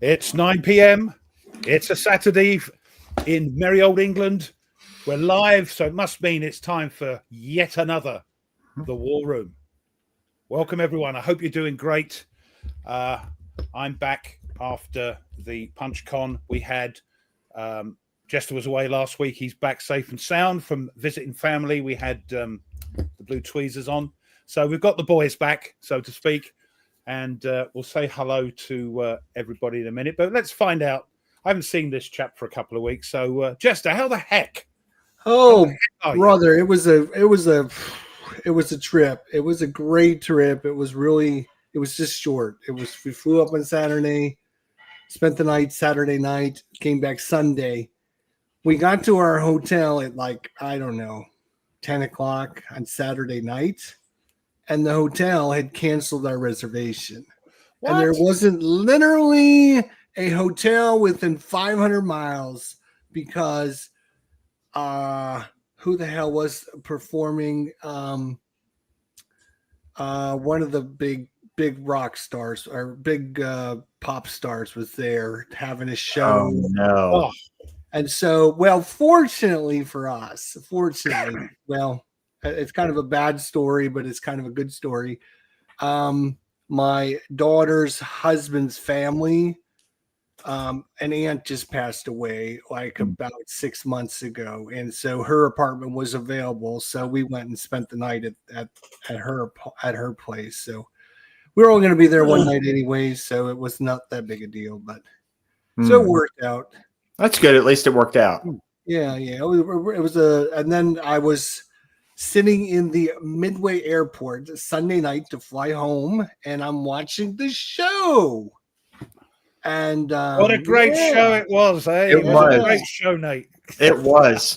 It's 9 p.m. It's a Saturday in merry old England. We're live, so it must mean it's time for yet another The War Room. Welcome, everyone. I hope you're doing great. I'm back after the Punch Con we had. Jester was away last week. He's back safe and sound from visiting family. We had the Blue Tweezers on. So we've got the boys back, so to speak. And we'll say hello to everybody in a minute. But let's find out. I haven't seen this chap for a couple of weeks. So, Jester, how the heck? Oh, brother, it was a trip. It was a great trip. It was just short. We flew up on Saturday, spent the night Saturday night, came back Sunday. We got to our hotel at 10 o'clock on Saturday night. And the hotel had canceled our reservation. What? And there wasn't literally a hotel within 500 miles because who the hell was performing? One of the big rock stars or big pop stars was there having a show. Oh, no. And so, fortunately for us, it's kind of a bad story, but it's kind of a good story. My daughter's husband's family, an aunt just passed away about 6 months ago. And so her apartment was available. So we went and spent the night at her place. So we were all going to be there one night anyways. So it was not that big a deal, but so it worked out. That's good. At least it worked out. Yeah. It was and then I was sitting in the Midway Airport Sunday night to fly home, and I'm watching the show. And what a great show it was, eh? It was a great show, Nate. It was.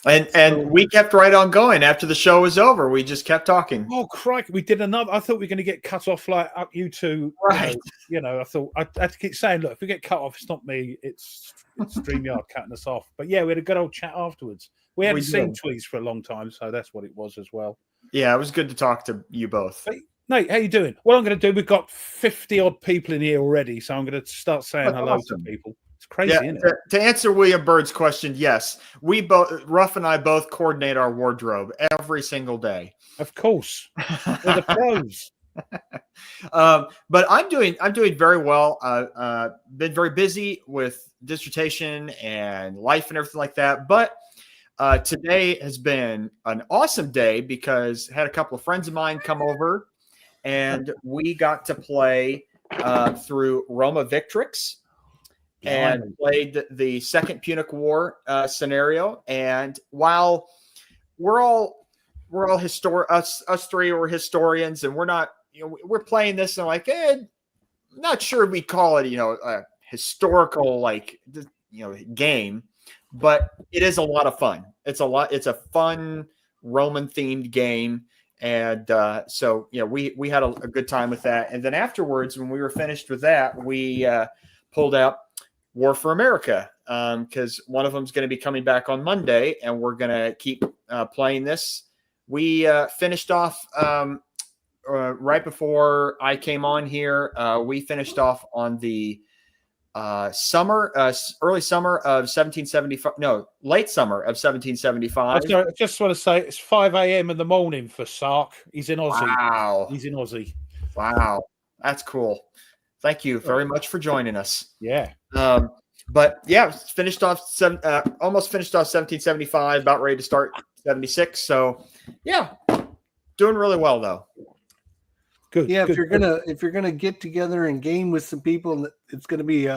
And we kept right on going after the show was over. We just kept talking. Oh, crikey. We did another. I thought we were going to get cut off like up you two. Right. I thought I had to keep saying, look, if we get cut off, it's not me. It's StreamYard cutting us off. But yeah, we had a good old chat afterwards. We hadn't seen Tweez for a long time, so that's what it was as well. Yeah, it was good to talk to you both. Hey, Nate, how you doing? What I'm going to do, we've got 50-odd people in here already, so I'm going to start saying hello to people. It's crazy, isn't it? To answer William Bird's question, yes. We both, Ruff and I both coordinate our wardrobe every single day. Of course. We're the pros. But I'm doing very well. Been very busy with dissertation and life and everything like that. But today has been an awesome day because I had a couple of friends of mine come over and we got to play through Roma Victrix and played the Second Punic War scenario. And while we're all us three were historians, and we're not, we're playing this and not sure we call it, a historical game, but it is a lot of fun. It's a fun Roman themed game. And so we had a good time with that. And then afterwards, when we were finished with that, we pulled out War for America because one of them is going to be coming back on Monday, and we're going to keep playing this. We finished off right before I came on here. We finished off on the early summer of 1775. No, late summer of 1775. I just want to say it's 5 a.m. in the morning for Sark. He's in Aussie. Wow. He's in Aussie. Wow. That's cool. Thank you very much for joining us. Yeah. But yeah, almost finished off 1775, about ready to start 76. So yeah, doing really well though. Good. Yeah, if you're gonna get together and game with some people, it's gonna be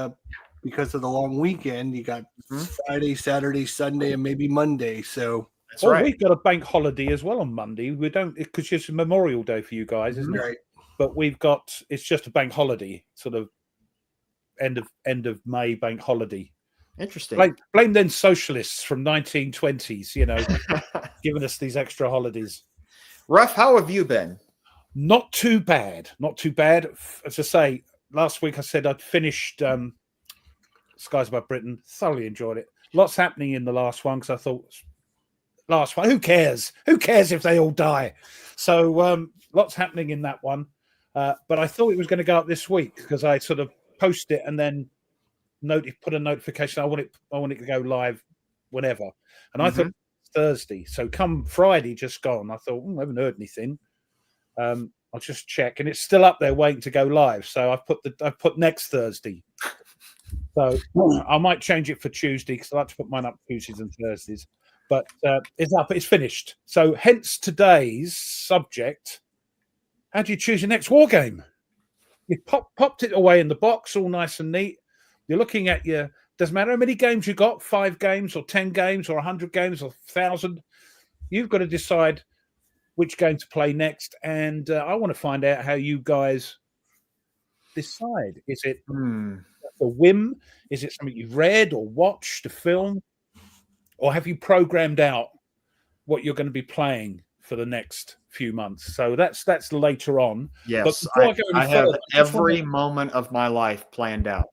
because of the long weekend. You got Friday, Saturday, Sunday, and maybe Monday. So That's right. We've got a bank holiday as well on Monday. We don't, because it's Memorial Day for you guys, isn't it? Right. But it's just a bank holiday, sort of end of May bank holiday. Interesting. Blame them socialists from 1920s, giving us these extra holidays. Ruff, how have you been? Not too bad. Not too bad. As I say, last week I said I'd finished Skies Above Britain. Thoroughly enjoyed it. Lots happening in the last one because I thought, last one, who cares? Who cares if they all die? So lots happening in that one. But I thought it was going to go up this week because I sort of posted it and then put a notification. I want it to go live whenever. And I thought it was Thursday. So come Friday, just gone. I thought, I haven't heard anything. I'll just check, and it's still up there waiting to go live. So I've put next Thursday. So I might change it for Tuesday because I like to put mine up Tuesdays and Thursdays. But it's up, it's finished. So hence today's subject: how do you choose your next war game? You popped it away in the box, all nice and neat. You're looking at doesn't matter how many games you got, 5 games or 10 games or 100 games or 1,000. You've got to decide which game to play next. And I want to find out how you guys decide. Is it a whim? Is it something you've read or watched, a film? Or have you programmed out what you're going to be playing for the next few months? So that's later on. Yes, but I have every moment of my life planned out.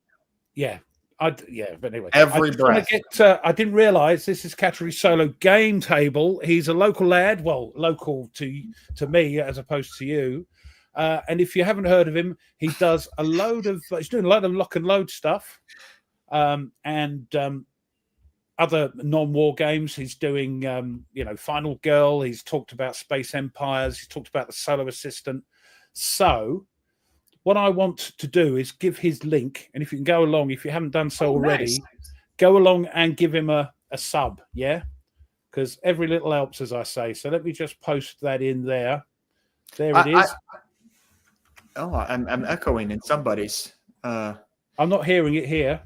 Yeah. But anyway, every breath. I didn't realize this is Category Solo Game Table. He's a local lad, well, local to me as opposed to you. And if you haven't heard of him, he's doing a load of lock and load stuff, and other non-war games. He's doing, Final Girl. He's talked about Space Empires. He's talked about the Solo Assistant. So what I want to do is give his link, and if you can go along, if you haven't done so already, nice. Go along and give him a sub, yeah? Because every little helps, as I say. So let me just post that in there. There it is. I'm echoing in somebody's. I'm not hearing it here.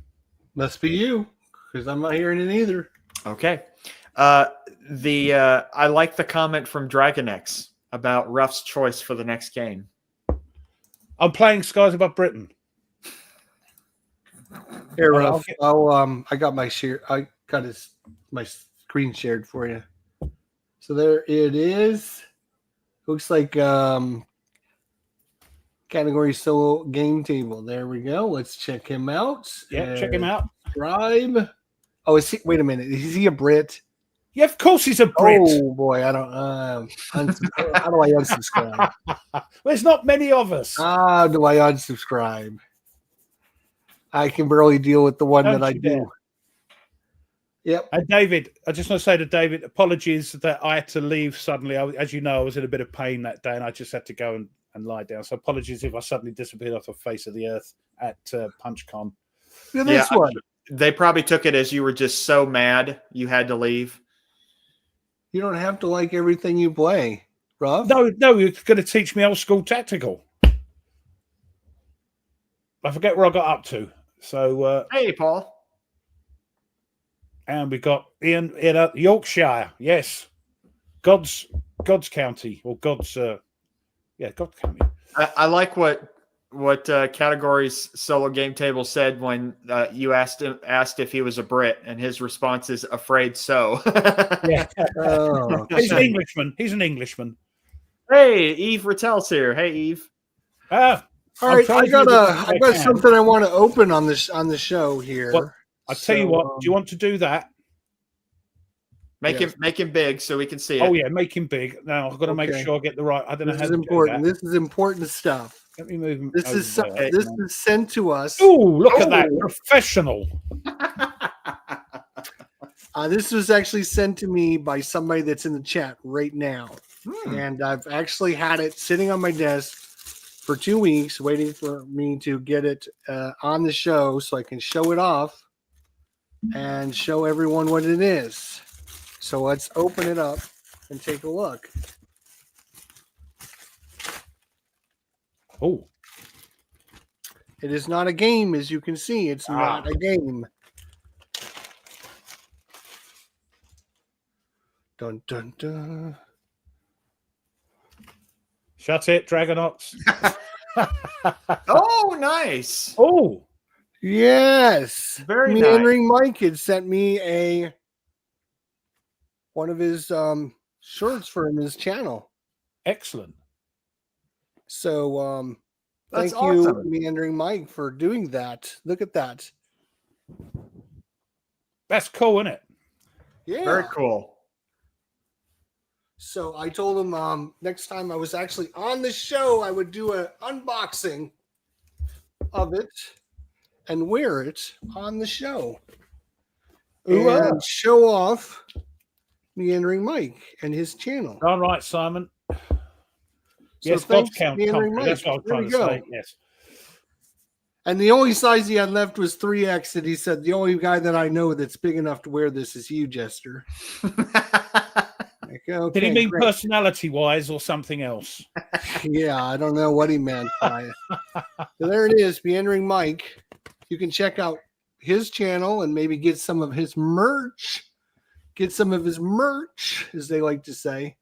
Must be you, because I'm not hearing it either. Okay. I like the comment from Dragonex about Ruff's choice for the next game. I'm playing Skies Above Britain. Here, Ruff. I got my share. I got my screen shared for you. So there it is. Looks like Category Solo Game Table. There we go. Let's check him out. Yeah, check him out. Subscribe. Oh, wait a minute. Is he a Brit? Yeah, of course he's a Brit. Oh boy, I don't. How do I unsubscribe? There's not many of us. How do I unsubscribe? I can barely deal with the one that I do. Yep. And David, I just want to say to David, apologies that I had to leave suddenly. As you know, I was in a bit of pain that day, and I just had to go and lie down. So apologies if I suddenly disappeared off the face of the earth at PunchCon. This one. They probably took it as you were just so mad you had to leave. You don't have to like everything you play, Rob. No, you're going to teach me old school tactical. I forget where I got up to. So, hey, Paul. And we got Ian in Yorkshire. Yes, God's County or God's County. I like what Categories Solo Game Table said when you asked if he was a Brit, and his response is afraid so. Yeah. Oh, He's an Englishman. He's an Englishman. Hey, Eve Rattel's here. Hey, Eve. All right, I got something I want to open on the show here. Well, I tell you what. Do you want to do that? Make him big so we can see it. Oh yeah, make him big. Now I've got to make sure I get the right. I don't know how to important. do that. This is important stuff. Let me move him. This is sent to us. Oh, look at that, professional. This was actually sent to me by somebody that's in the chat right now, and I've actually had it sitting on my desk for 2 weeks, waiting for me to get it on the show so I can show it off and show everyone what it is. So let's open it up and take a look. Oh, it is not a game, as you can see. It's not a game. Dun dun dun. Shut it, Dragonox. Oh, nice. Oh, Yes. Very Meandering Mike had sent me one of his shirts from his channel. excellent. So That's thank you, awesome. Meandering Mike, for doing that. Look at that. That's cool, isn't it? Yeah. Very cool. So I told him next time I was actually on the show, I would do an unboxing of it and wear it on the show. And show off Meandering Mike and his channel. All right, Simon. So Yes, thanks, God's count Meandering company. That's Mike. what I was There trying we to go. say. Yes. And the only size he had left was 3X. And he said, the only guy that I know that's big enough to wear this is you, Jester. Like, okay, Did he mean great. personality-wise or something else? Yeah, I don't know what he meant by it. So there it is, Meandering Mike. You can check out his channel and maybe get some of his merch. Get some of his merch, as they like to say.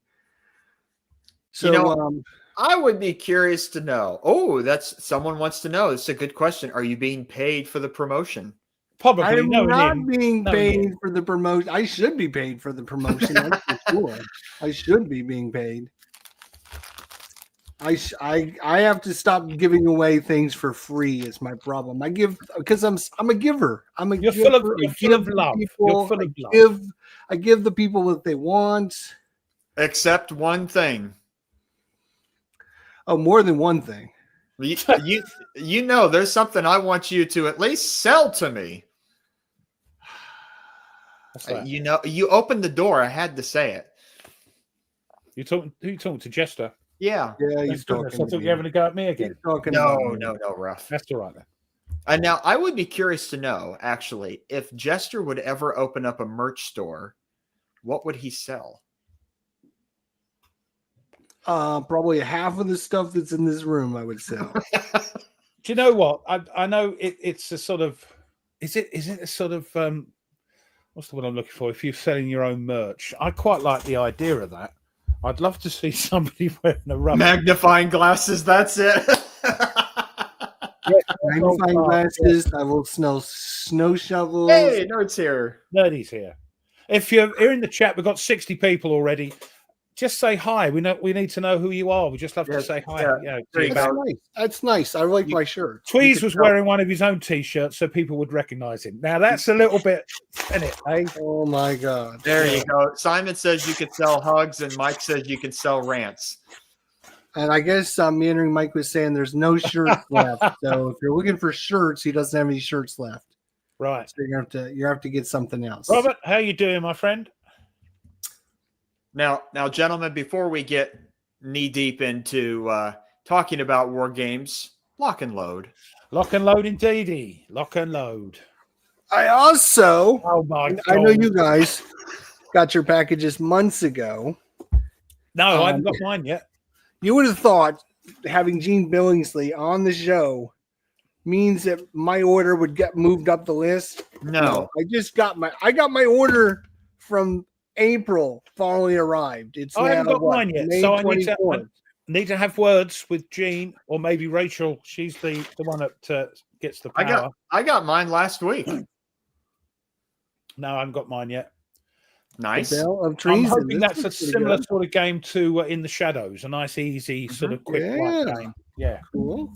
So, I would be curious to know. Oh, that's someone wants to know. It's a good question. Are you being paid for the promotion? Probably. I'm not being No, paid for the promotion. I should be paid for the promotion. That's for sure. I should be being paid. I have to stop giving away things for free. Is my problem. I give because I'm a giver. I'm a You're giver. full of love. You're full of love. I give the people what they want. Except one thing. Oh, more than one thing. You know, there's something I want you to at least sell to me. What's that? You know, you opened the door. I had to say it. Who you talking to, Jester? Yeah. Yeah, he's Thank goodness. talking. I thought you were having a go at me again. No, Ruff. That's all right then. And now I would be curious to know, actually, if Jester would ever open up a merch store, what would he sell? Probably half of the stuff that's in this room, I would sell. Do you know what? I know it's a sort of is it a sort of what's the word I'm looking for? If you're selling your own merch, I quite like the idea of that. I'd love to see somebody wearing a rubber Magnifying glasses, that's it. Magnifying glasses. I will smell snow shovels. Hey, Nerd's here. Nerdy's here. If you're here in the chat, we've got 60 people already. Just say hi. We need to know who you are. We just love to say hi. Yeah. Yeah, That's nice. That's nice. I like my shirt. Tweez was wearing one of his own t-shirts so people would recognize him. Now that's a little bit in it, eh? Oh my god. There you go. Simon says you can sell hugs, and Mike says you can sell rants. And I guess Meandering Mike was saying there's no shirts left. So if you're looking for shirts, he doesn't have any shirts left. Right. So you have to get something else. Robert, how you doing, my friend? Now, gentlemen, before we get knee deep into talking about war games, lock and load. Lock and load, indeedy. Lock and load. I also, Oh my God. I know you guys got your packages months ago. No, I haven't got mine yet. You would have thought having Gene Billingsley on the show means that my order would get moved up the list. No. I got my order from April finally arrived. It's I haven't got mine yet, May so I 24th. need to have words with Jean or maybe Rachel. She's the one that gets the power. I got mine last week. No, I haven't got mine yet. Nice. The Bell of I'm Treason. hoping This that's is a pretty similar good. sort of game to In the Shadows, a nice, easy, sort of quick light Yeah. game. Yeah. Cool.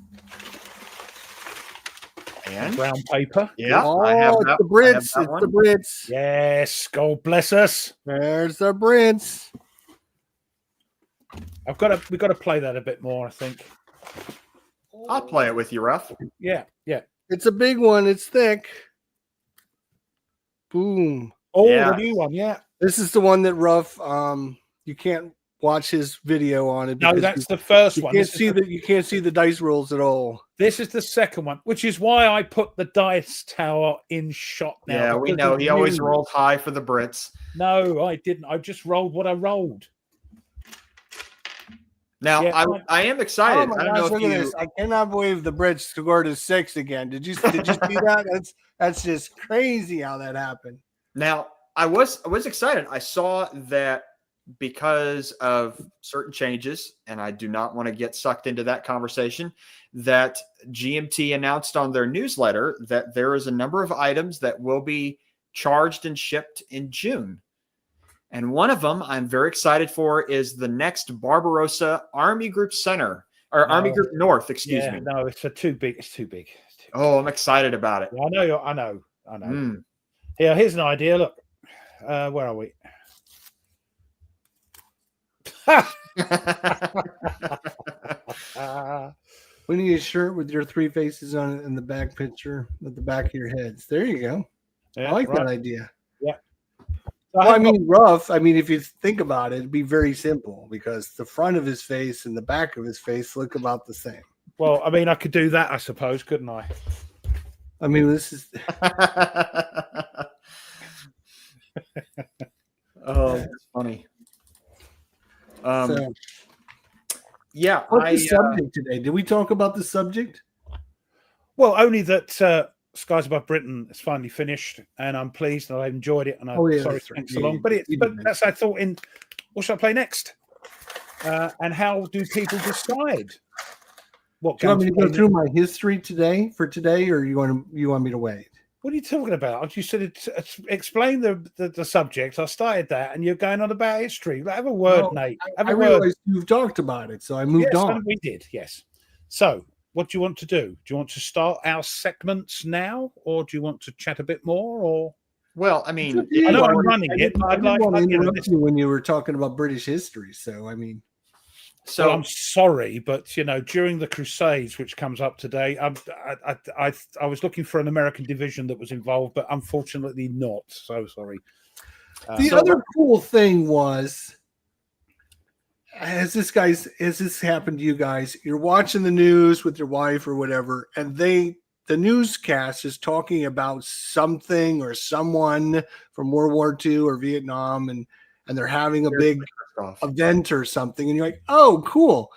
And Brown paper. yeah, Oh, I have it's that. the Brits. I have It's that one. the Brits. Yes. God bless us. There's the Brits. We've got to play that a bit more, I think. I'll play it with you, Ruff. Yeah. Yeah. It's a big one. It's thick. Boom. Oh, Yeah. the new one. Yeah. This is the one that Ruff. You can't watch his video on it. No, because that's the first you one. can't see you can't see the dice rolls at all. This is the second one, which is why I put the dice tower in shot now. Yeah, we because know of he always you. rolled high for the Brits. No, I didn't. I just rolled what I rolled. Now, Yeah, I am excited. Oh my I don't gosh, know if look at you. this. I cannot believe the Brits scored a 6 again. Did you see that? That's just crazy how that happened. Now, I was excited. I saw that because of certain changes, and I do not want to get sucked into that conversation, that GMT announced on their newsletter that there is a number of items that will be charged and shipped in June. And one of them I'm very excited for is the next Barbarossa Army Group Center, or Army Group North, excuse me. No, it's too big. It's too big. Oh, I'm excited about it. I know. Here, here's an idea. Look, where are we? We need a shirt with your 3 faces on it in the back picture at the back of your heads. There you go. Yeah, I like that idea. Yeah. Well, I mean, rough. I mean, if you think about it, it'd be very simple because the front of his face and the back of his face look about the same. Well, I mean, I could do that, I suppose, couldn't I? I mean, this is. Oh, that's funny. So, yeah. What's the subject today? Did we talk about the subject? Well, only that Skies Above Britain is finally finished, and I'm pleased and I enjoyed it. And I'm sorry it took so long, but that's I thought. What should I play next? And how do people decide? What do you want me to go through my history today, or you want me to wait? What are you talking about? You said explain the subject. I started that, and you're going on about history. Have a word, Nate. I realized you've talked about it, so I moved on. We did, yes. So, what do you want to do? Do you want to start our segments now, or do you want to chat a bit more? Or well, I mean, I know I'm running it, but I'd like to interrupt you when you were talking about British history. So, I mean. So I'm sorry, but during the Crusades, which comes up today, I was looking for an American division that was involved, but unfortunately not. So sorry. The other cool thing was, has this happened to you guys? You're watching the news with your wife or whatever, and the newscast is talking about something or someone from World War II or Vietnam, and they're having a big event or something, and you're like, oh, cool.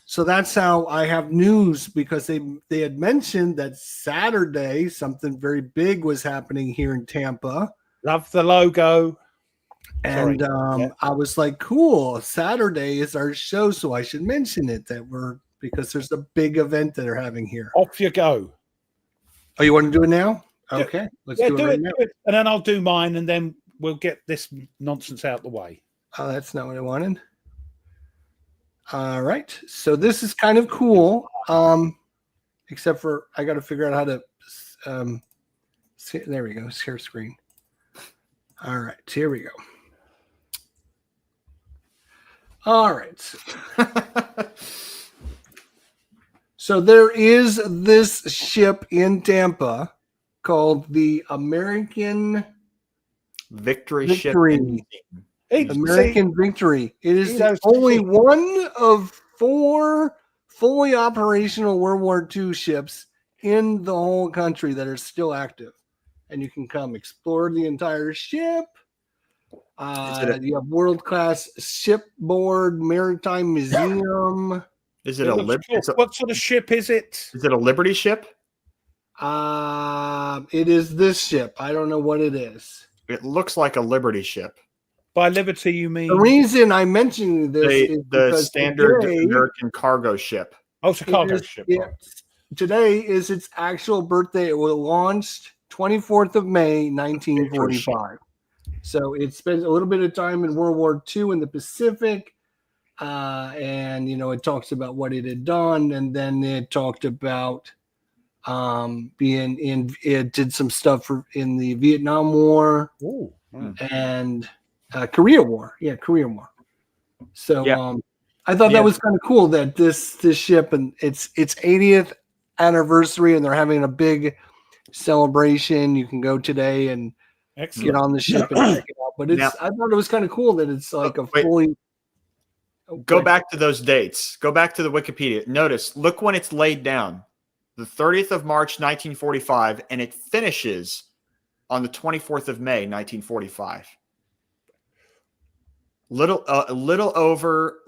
So that's how I have news, because they had mentioned that Saturday something very big was happening here in Tampa. Love the logo. And I was like, cool, Saturday is our show, so I should mention it because there's a big event that they're having here. Off you go. Oh, you want to do it now? Okay, let's do it right now. And then I'll do mine, and then we'll get this nonsense out the way. Oh, that's not what I wanted. All right. So this is kind of cool. Except for I got to figure out how to there we go. Share screen. All right. Here we go. All right. So there is this ship in Tampa called the American Victory. American Victory. It is only one of 4 fully operational World War II ships in the whole country that are still active. And you can come explore the entire ship. You have world-class shipboard maritime museum. Is it a Liberty? What sort of ship is it? Is it a Liberty ship? It is this ship. I don't know what it is. It looks like a Liberty ship. By Liberty, you mean? The reason I mentioned this is the standard American cargo ship. Oh, it's a cargo ship. Yeah. Today is its actual birthday. It was launched 24th of May, 1945. So it spends a little bit of time in World War II in the Pacific. And, it talks about what it had done. And then it talked about it did some stuff in the Vietnam War. Ooh. And Korea War. Yeah, Korea War. So I thought that was kind of cool that this ship, and its 80th anniversary, and they're having a big celebration. You can go today and get on the ship and check it out. But I thought it was kind of cool that it's like fully. Go back to those dates. Go back to the Wikipedia. Look when it's laid down. The 30th of March, 1945, and it finishes on the 24th of May, 1945. A little over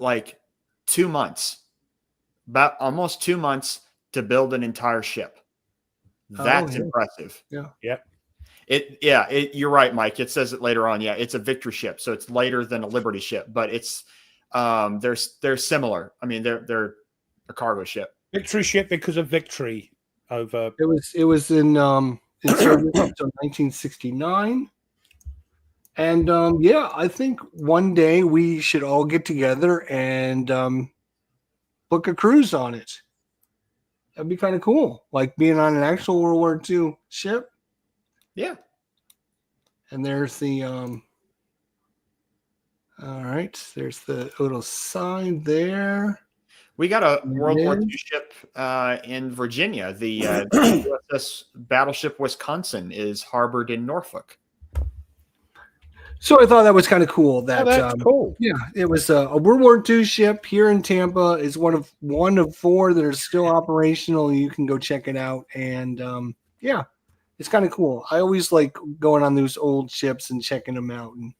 2 months, about almost 2 months to build an entire ship. That's impressive. Yeah. Yep. You're right, Mike. It says it later on. Yeah, it's a victory ship, so it's lighter than a Liberty ship, but it's they're similar. I mean, they're a cargo ship. Victory ship because of victory over. It was in service until 1969. And I think one day we should all get together and book a cruise on it. That'd be kind of cool, like being on an actual World War II ship. Yeah. And there's the all right. There's the little sign there. We got a World War II ship in Virginia. The USS Battleship Wisconsin is harbored in Norfolk. So I thought that was kind of cool. That's cool. Yeah, it was a World War II ship here in Tampa. Is one of 4 that are still operational. You can go check it out, and it's kind of cool. I always like going on those old ships and checking them out. And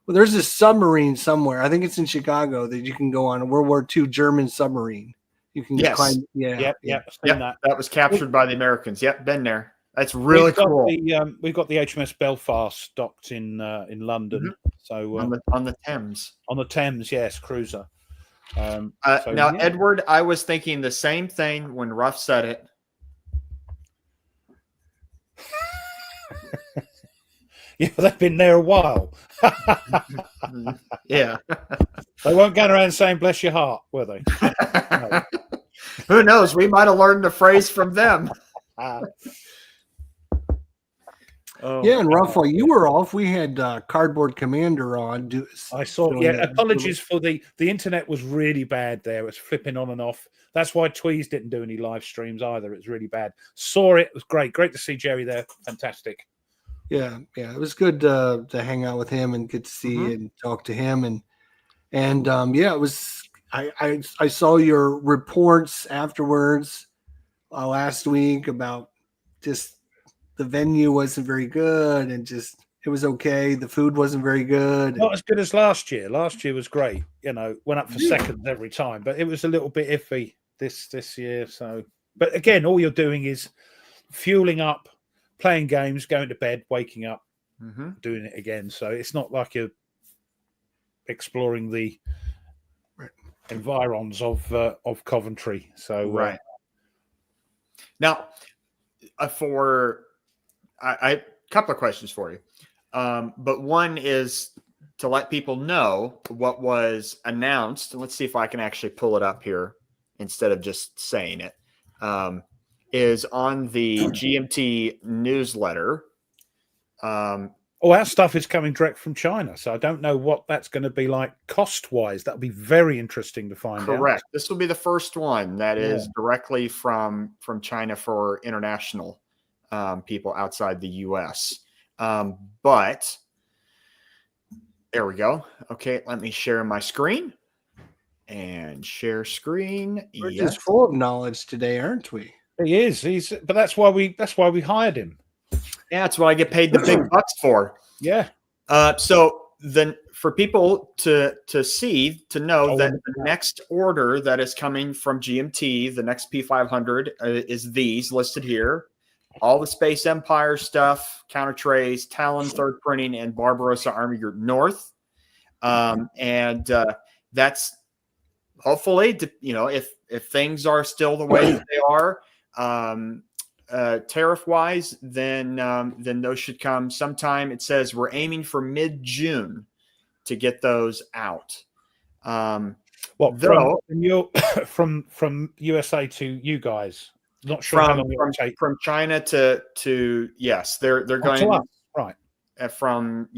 well, there's a submarine somewhere. I think it's in Chicago that you can go on, a World War II German submarine. You can climb. Yep. That was captured by the Americans. Yep, been there. That's really cool. We've got the HMS Belfast docked in London. So on the Thames. On the Thames, yes, cruiser. Edward, I was thinking the same thing when Ruff said it. Yeah, they've been there a while. Yeah. They weren't going around saying "bless your heart," were they? No. Who knows? We might have learned the phrase from them. And Ruff, while you were off, we had Cardboard Commander on. I saw. Yeah, apologies for the internet was really bad there. It was flipping on and off. That's why Tweez didn't do any live streams either. It was really bad. Saw it. It was great. Great to see Jerry there. Fantastic. Yeah. It was good to hang out with him and get to see and talk to him. And it was. I saw your reports afterwards last week about just. The venue wasn't very good, and just it was okay. The food wasn't very good. Not as good as last year. Last year was great. Went up for seconds every time, but it was a little bit iffy this year. So, but again, all you're doing is fueling up, playing games, going to bed, waking up, doing it again. So it's not like you're exploring the environs of Coventry. So right now, for I couple of questions for you. But one is to let people know what was announced. Let's see if I can actually pull it up here instead of just saying it. Is on the GMT newsletter. Our stuff is coming direct from China, so I don't know what that's going to be like cost-wise. That'll be very interesting to find out. Correct. This will be the first one that is directly from China for international people outside the U.S. But there we go. Okay, let me share my screen and share screen. We're just full of knowledge today, aren't we? He is. But that's why we hired him. Yeah, that's what I get paid the big bucks for. Yeah. So then, for people to see, to know that the next order that is coming from GMT, the next P500 is these listed here. All the Space Empire stuff, Counter Trays, Talon, Third Printing, and Barbarossa Army Group North. And that's hopefully, if things are still the way that they are, tariff-wise, then those should come sometime. It says we're aiming for mid-June to get those out. From USA to you guys? Not sure how long it will take. From China to yes, they're going to us, right. From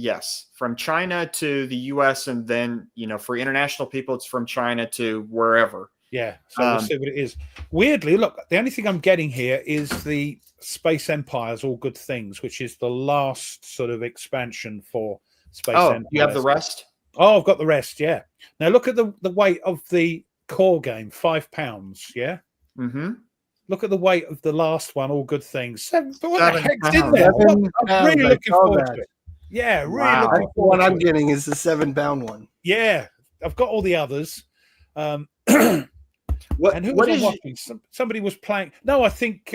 China to the US, and then for international people it's from China to wherever. Yeah, so we'll see what it is. Weirdly, look, the only thing I'm getting here is the Space Empires, All Good Things, which is the last sort of expansion for Space Empires. You have the rest? Oh, I've got the rest, yeah. Now look at the weight of the core game, £5, yeah? Mm-hmm. Look at the weight of the last one, All Good Things. But what 7 the heck's in there? I'm really looking forward to it. Yeah, really looking forward what to I'm it. getting is the 7-pound one. Yeah, I've got all the others. And who was watching? Somebody was playing. No, I think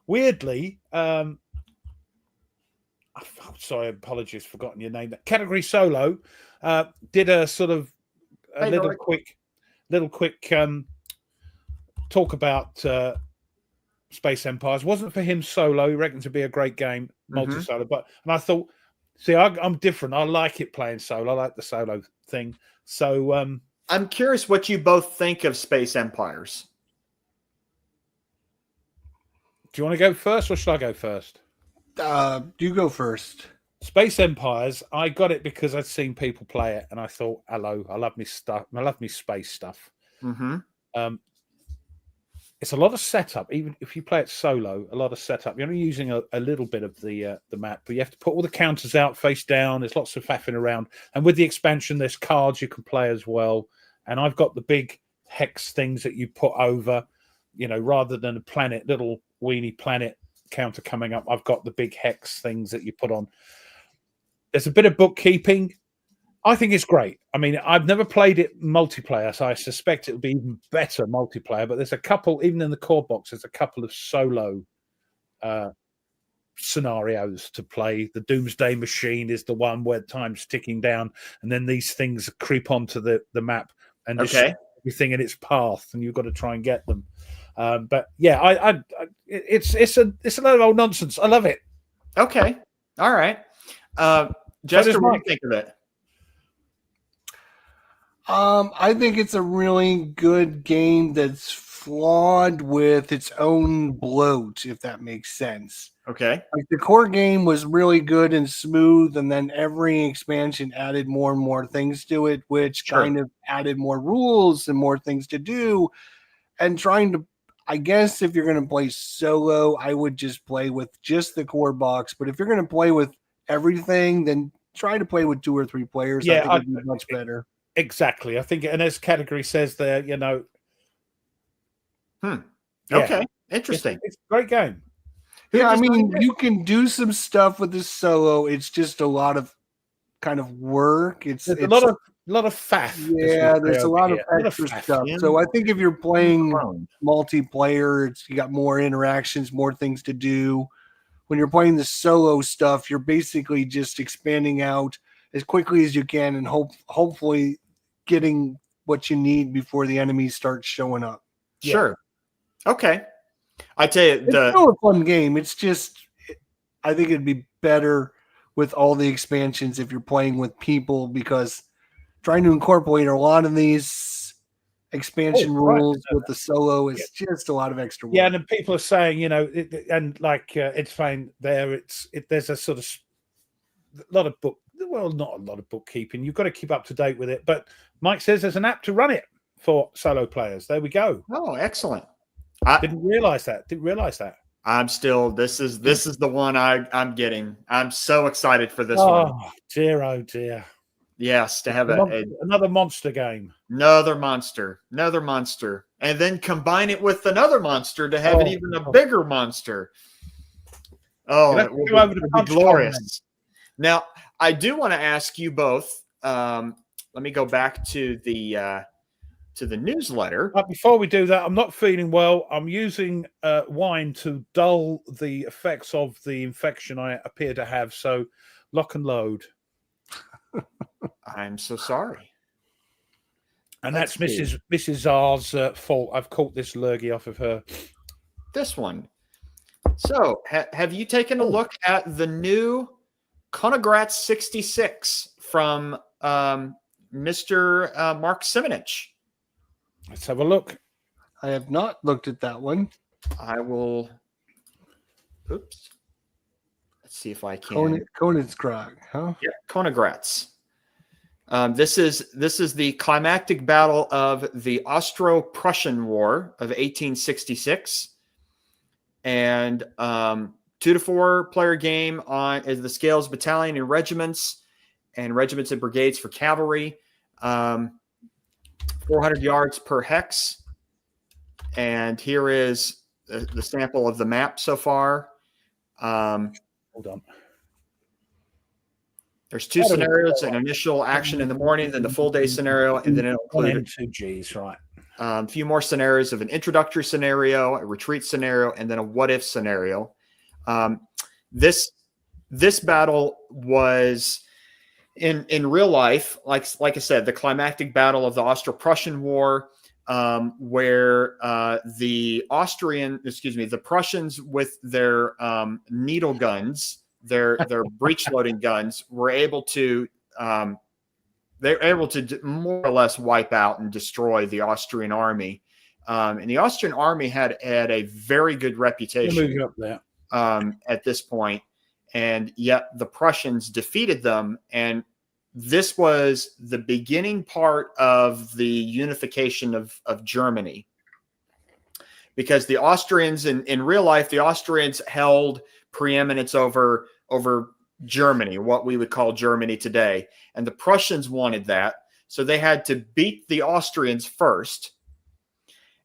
weirdly, sorry, apologies, forgotten your name. Category Solo did a sort of a Hey, little Nordic. quick talk about Space Empires. Wasn't for him solo. He reckoned to be a great game, multi-solo. And I thought, see, I'm different. I like it playing solo. I like the solo thing. So I'm curious what you both think of Space Empires. do you want to go first, or should I go first? You go first. Space Empires, I got it because I'd seen people play it, and I thought, hello, I love me stuff. I love me space stuff. It's a lot of setup. Even if you play it solo, a lot of setup. You're only using a little bit of the map, but you have to put all the counters out face down. There's lots of faffing around, and with the expansion, there's cards you can play as well. And I've got the big hex things that you put over, rather than a planet, little weenie planet counter coming up. I've got the big hex things that you put on. There's a bit of bookkeeping. I think it's great. I mean, I've never played it multiplayer, so I suspect it'll be even better multiplayer. But there's a couple, even in the core box, there's a couple of solo scenarios to play. The Doomsday Machine is the one where time's ticking down, and then these things creep onto the map and destroy everything in its path, and you've got to try and get them. But yeah, it's a load of old nonsense. I love it. Okay, all right. Jester, what do you think of it? I think it's a really good game that's flawed with its own bloat, if that makes sense. Okay. Like the core game was really good and smooth, and then every expansion added more and more things to it, which kind of added more rules and more things to do. And I guess if you're going to play solo, I would just play with just the core box. But if you're going to play with everything, then try to play with 2 or 3 players. Yeah, I think it'd be much better. Exactly. I think, and as category says there, Okay, interesting. It's a great game. Yeah, I mean, you can do some stuff with this solo. It's just a lot of kind of work. It's a lot of faff. Yeah, there's a lot of extra stuff. So I think if you're playing multiplayer, you got more interactions, more things to do. When you're playing the solo stuff, you're basically just expanding out as quickly as you can and hopefully getting what you need before the enemies start showing up. Sure. Okay. I tell you, it's still a fun game. It's just, I think it'd be better with all the expansions if you're playing with people, because trying to incorporate a lot of these expansion rules with the solo is just a lot of extra work. Yeah, and then people are saying, it's fine there. There's a sort of lot of not a lot of bookkeeping. You've got to keep up to date with it. But Mike says there's an app to run it for solo players. There we go. Oh, excellent. I didn't realize that. I'm still, this is the one I'm getting. I'm so excited for this one. Oh, dear. Yes, to have another monster game. Another monster. And then combine it with another monster to have it even a bigger monster. Oh, it will be glorious. Now, I do want to ask you both, let me go back to the newsletter. But before we do that, I'm not feeling well. I'm using wine to dull the effects of the infection I appear to have. So lock and load. I'm so sorry. And that's Mrs. Z's fault. I've caught this lurgy off of her. This one. So have you taken a look at the new Konograts 66 from Mr. Mark Simonich? Let's have a look. I have not looked at that one. I will. Oops. Let's see if I can. Königskrag, huh? Yeah, Konograts. This is the climactic battle of the Austro-Prussian War of 1866, and 2 to 4 player game on as the scales battalion and regiments and brigades for cavalry. 400 yards per hex. And here is the sample of the map so far. Hold on. There's 2 scenarios: an initial action in the morning, then the full day scenario, and then it'll include 2 Gs, right? A few more scenarios of an introductory scenario, a retreat scenario, and then a what if scenario. This this battle was in real life, like I said, the climactic battle of the Austro-Prussian War, where the Prussians with their needle guns, their breech loading guns, were able to more or less wipe out and destroy the Austrian army. And the Austrian army had a very good reputation at this point, and yet the Prussians defeated them. And this was the beginning part of the unification of Germany, because the Austrians, in real life, the Austrians held preeminence over Germany, what we would call Germany today. And the Prussians wanted that. So they had to beat the Austrians first.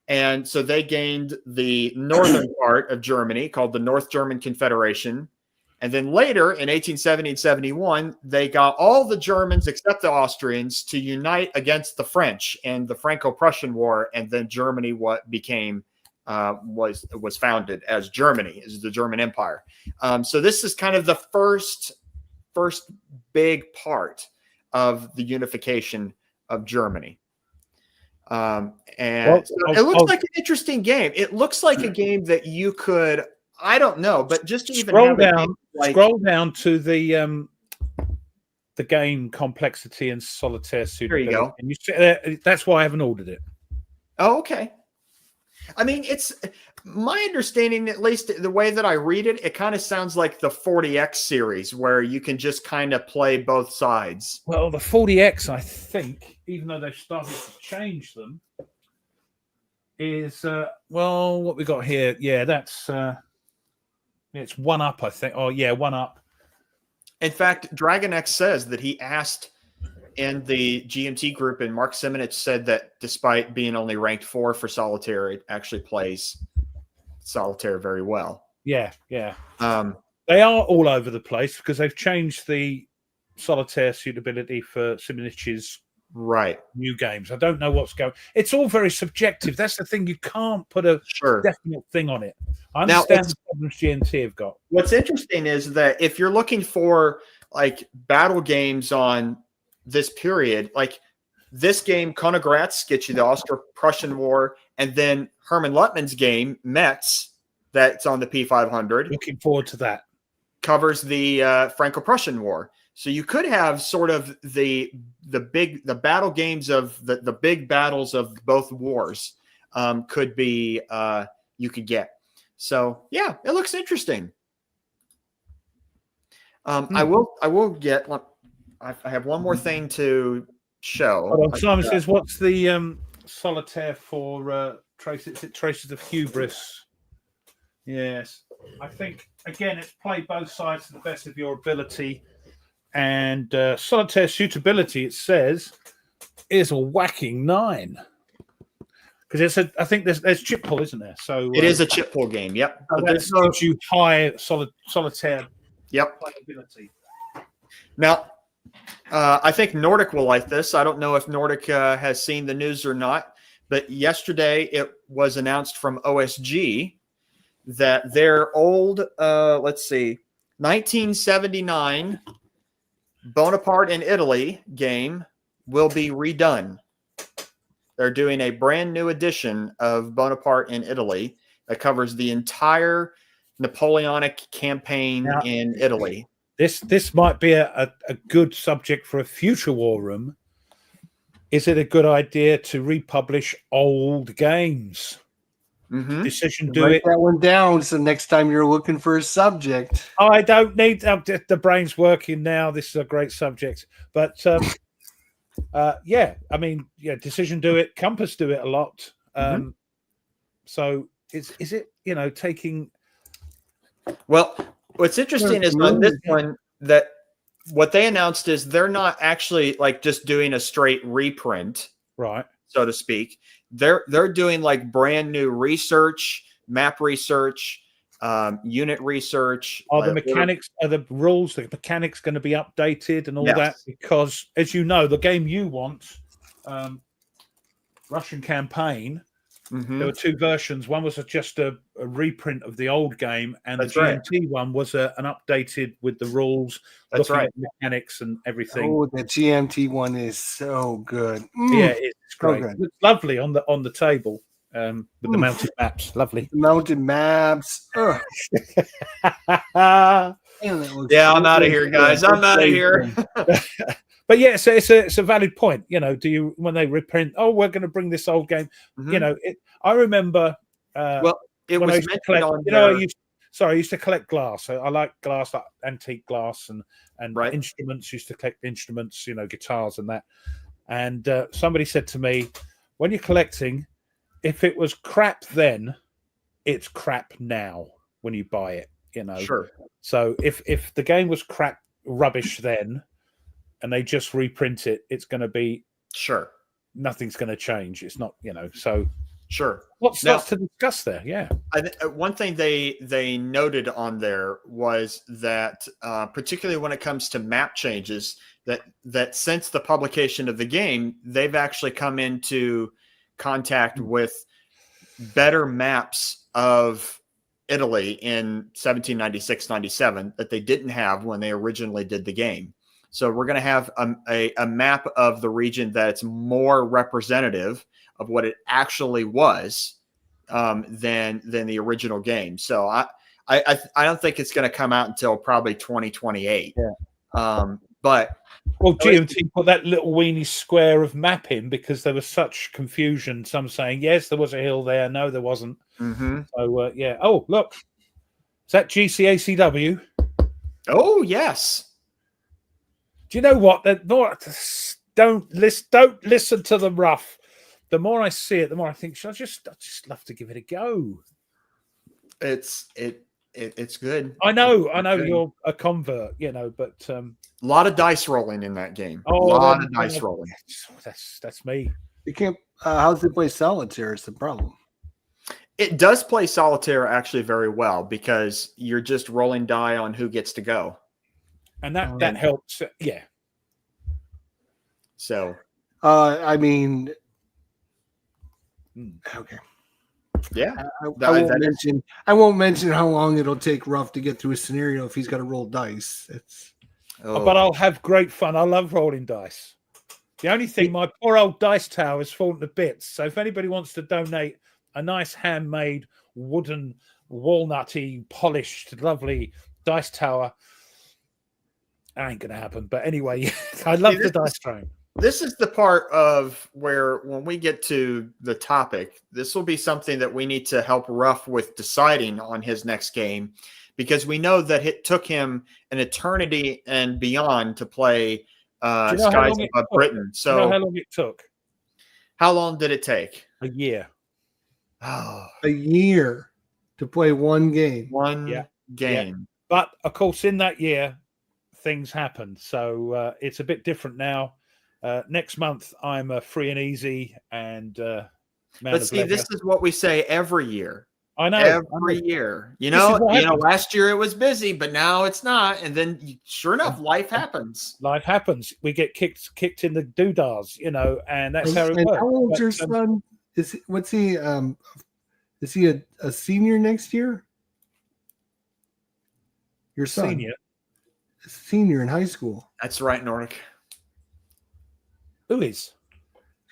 And so they gained the northern part of Germany, called the North German Confederation. And then later, in 1870 and 71, they got all the Germans except the Austrians to unite against the French and the Franco-Prussian War. And then Germany was founded as Germany, as the German Empire. So this is kind of the first big part of the unification of Germany. It looks like an interesting game. It looks like a game that you could, I don't know, but just to even scroll down to the game complexity and solitaire suitability. There you go. And that's why I haven't ordered it. Oh, okay. I mean, it's my understanding, at least the way that I read it, it kind of sounds like the 40X series, where you can just kind of play both sides. Well, the 40X, I think, even though they've started to change them, is what we got here. Yeah, that's it's 1UP, I think. Oh, yeah, 1UP. In fact, Dragon X says that he asked in the GMT group, and Mark Simonich said that despite being only ranked 4 for solitaire, it actually plays solitaire very well. Yeah. They are all over the place because they've changed the solitaire suitability for Simonich's new games. I don't know what's going. It's all very subjective. That's the thing. You can't put a definite thing on it. I understand the problems GMT have got. What's interesting is that if you're looking for like battle games on this period, like this game, Konigratz, gets you the Austro-Prussian War, and then Hermann Luttmann's game, Metz, that's on the P500. Looking forward to that. Covers the Franco-Prussian War. So you could have sort of the battle games of the big battles of both wars could be you could get. So yeah, it looks interesting. I will get. I have one more thing to show. Simon says, "What's the solitaire for Traces? It Traces of Hubris." Yes, I think again it's play both sides to the best of your ability, and solitaire suitability. It says is a whacking 9 because I think there's chip pull, isn't there? So it is a chip pull game. Yep, but that gives you high solitaire. Yep, playability. Now. I think Nordic will like this. I don't know if Nordic has seen the news or not, but yesterday it was announced from OSG that their old, 1979 Bonaparte in Italy game will be redone. They're doing a brand new edition of Bonaparte in Italy that covers the entire Napoleonic campaign in Italy. This might be a good subject for a future war room. Is it a good idea to republish old games? Mm-hmm. Decision Write that one down so next time you're looking for a subject. I don't need the brain's working now. This is a great subject, but Decision do it. Compass do it a lot. So is it taking? Well, what's interesting is on this one that what they announced is they're not actually like just doing a straight reprint, right, so to speak. They're doing like brand new research, map research, unit research. Are the mechanics, are the rules, the mechanics going to be updated and all that? Because as you know, the game you want, Russian campaign, There were two versions. One was just a reprint of the old game, and That's the right. GMT one was an updated with the rules, That's looking right. at mechanics and everything. Oh, the GMT one is so good. Yeah, it's so great. good. It's lovely on the table with the mounted maps. Lovely. The mounted maps. Ugh. But Man, that looks Yeah, I'm good. out of here, guys. I'm out of here. yeah, so it's a valid point. You know, do you when they reprint? Oh, we're going to bring this old game. You know, I remember. Well, it when was I used to mentioned collect, on you know, there. I used to collect glass. I like glass, like antique glass, and Right. instruments. Used to collect instruments, you know, guitars and that. And somebody said to me, when you're collecting, if it was crap then, it's crap now when you buy it. You know, Sure. So if the game was crap rubbish then, and they just reprint it, it's going to be Sure. nothing's going to change. It's not, you know. So Sure. what's Now- lots to discuss there? Yeah. One thing they noted on there was that particularly when it comes to map changes, that since the publication of the game, they've actually come into contact with better maps of Italy in 1796-97 that they didn't have when they originally did the game. So we're going to have a map of the region that's more representative of what it actually was than the original game. So I don't think it's going to come out until probably 2028. Yeah. But well, GMT put that little weeny square of map in because there was such confusion. Some saying yes, there was a hill there. No, there wasn't. So yeah. Oh, look, is that GCACW? Oh yes. Do you know what? Don't listen to them rough. The more I see it, the more I think, I just love to give it a go. It's good. I know good. You're a convert, you know, but a lot of dice rolling in that game. Oh, a lot of dice rolling. That's me. You can't. How does it play solitaire? Is the problem. It does play solitaire actually very well because you're just rolling die on who gets to go, and that helps. Yeah. So, I mean, okay. Yeah, I won't mention how long it'll take Ruff to get through a scenario if he's got to roll dice. But I'll have great fun. I love rolling dice. The only thing, my poor old dice tower is falling to bits. So if anybody wants to donate a nice handmade wooden, walnutty, polished, lovely dice tower, that ain't gonna happen. But anyway, I love the dice train. This is the part of where when we get to the topic, this will be something that we need to help Ruff with deciding on his next game, because we know that it took him an eternity and beyond to play Skies Above Britain. So do you know how long it took? How long did it take? A year. Oh, a year to play one game. One game. Yeah. But of course, in that year, things happened. So it's a bit different now. Next month, I'm free and easy and But see, this is what we say every year. I know every year. You know, last year it was busy, but now it's not. And then, sure enough, life happens. Life happens. We get kicked in the doodahs, you know, and that's how it works. How old's your son? What's he? Is he a senior next year? Your son, senior in high school. That's right, Nordic. Who is?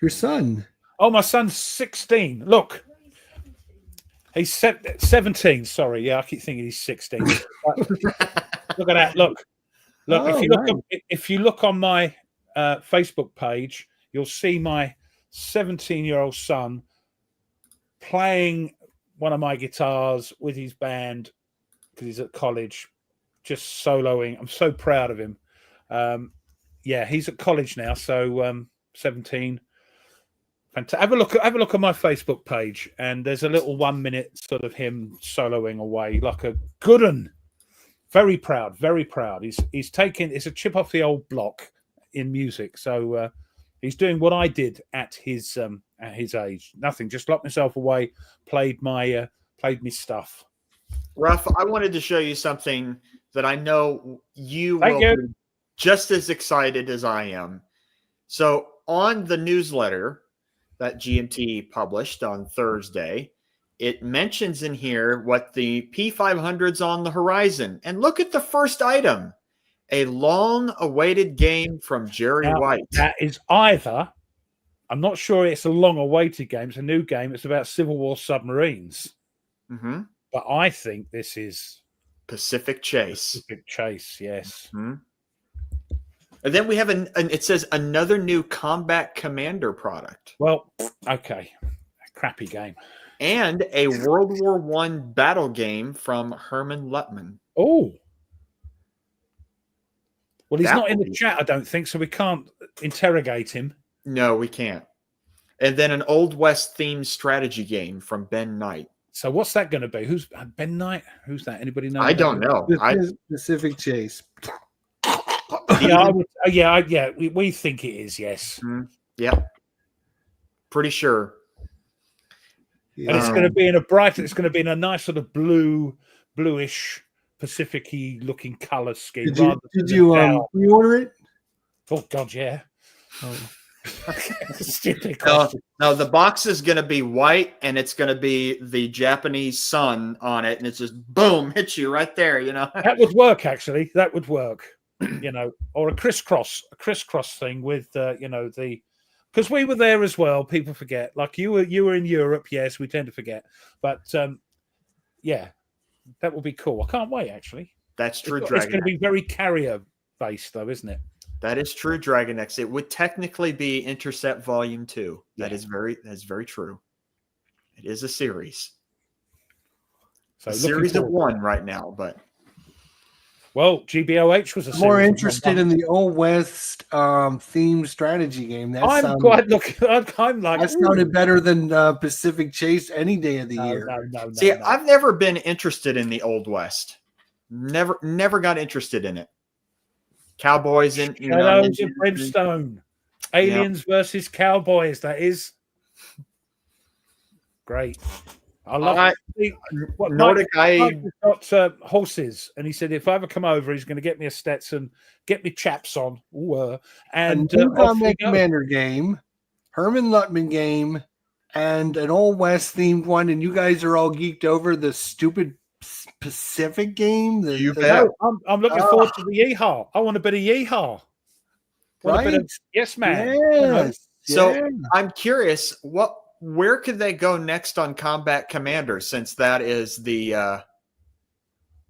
Your son. Oh, my son's 16. Look. He's 17. Sorry. Yeah, I keep thinking he's 16. Look at that. Look. If you look on my Facebook page, you'll see my 17-year-old son playing one of my guitars with his band because he's at college, just soloing. I'm so proud of him. Yeah, he's at college now, so 17. Fantastic. Have a look at my Facebook page, and there's a little 1 minute sort of him soloing away like a good one. Very proud, very proud. He's taking it's a chip off the old block in music, so he's doing what I did at his age. Nothing, just locked myself away, played my stuff. Ruff, I wanted to show you something that I know you will be just as excited as I am. So on the newsletter that GMT published on Thursday, it mentions in here what the P500's on the horizon. And look at the first item, a long-awaited game from Jerry White. That is either, I'm not sure it's a long-awaited game. It's a new game. It's about Civil War submarines. Mm-hmm. But I think this is Pacific Chase. Pacific Chase, yes. Mm-hmm. And then we have it says another new Combat Commander product. Well, okay. A crappy game. And a World War I battle game from Herman Luttman. Oh. Well, he's That not in will the be- chat, I don't think, so we can't interrogate him. No, we can't. And then an Old West themed strategy game from Ben Knight. So what's that going to be? Who's Ben Knight? Who's that? Anybody know? I don't know. This is Pacific Chase. Yeah, we think it is, yes. Yeah. Pretty sure. And it's going to be in a it's going to be in a nice sort of bluish, Pacific-y looking color scheme. Did you pre-order it? Oh God, yeah. Oh. Stupid question. No, the box is going to be white, and it's going to be the Japanese sun on it, and it's just boom, hits you right there. You know That would work, actually. That would work. Or a crisscross thing with because we were there as well. People forget. Like you were in Europe. Yes, we tend to forget. But yeah, that will be cool. I can't wait. Actually, That's true. It's Dragon going to be very carrier based, though, isn't it? That is true, Dragon X. It would technically be Intercept Volume 2. Yeah. That's very true. It is a series. So A series of one right now, but well, GBOH was a More series of interested in the Old West theme strategy game. That I'm sounded, quite looking. I'm like that sounded better than Pacific Chase any day of the year. No. see, I've never been interested in the Old West. Never got interested in it. Cowboys and Shadows of Brimstone, aliens versus cowboys. That is great. I love it. Nordic. Mike got horses, and he said if I ever come over, he's going to get me a Stetson, get me chaps on, and a new off we Combat go. Commander game, Herman Luttman game, and an Old West themed one. And you guys are all geeked over the stupid Pacific game. You bet. No, I'm looking forward to the yeehaw. I want a bit of yeehaw. Want a bit of yes, man. Yes. So yeah. I'm curious, where could they go next on Combat Commander, since that is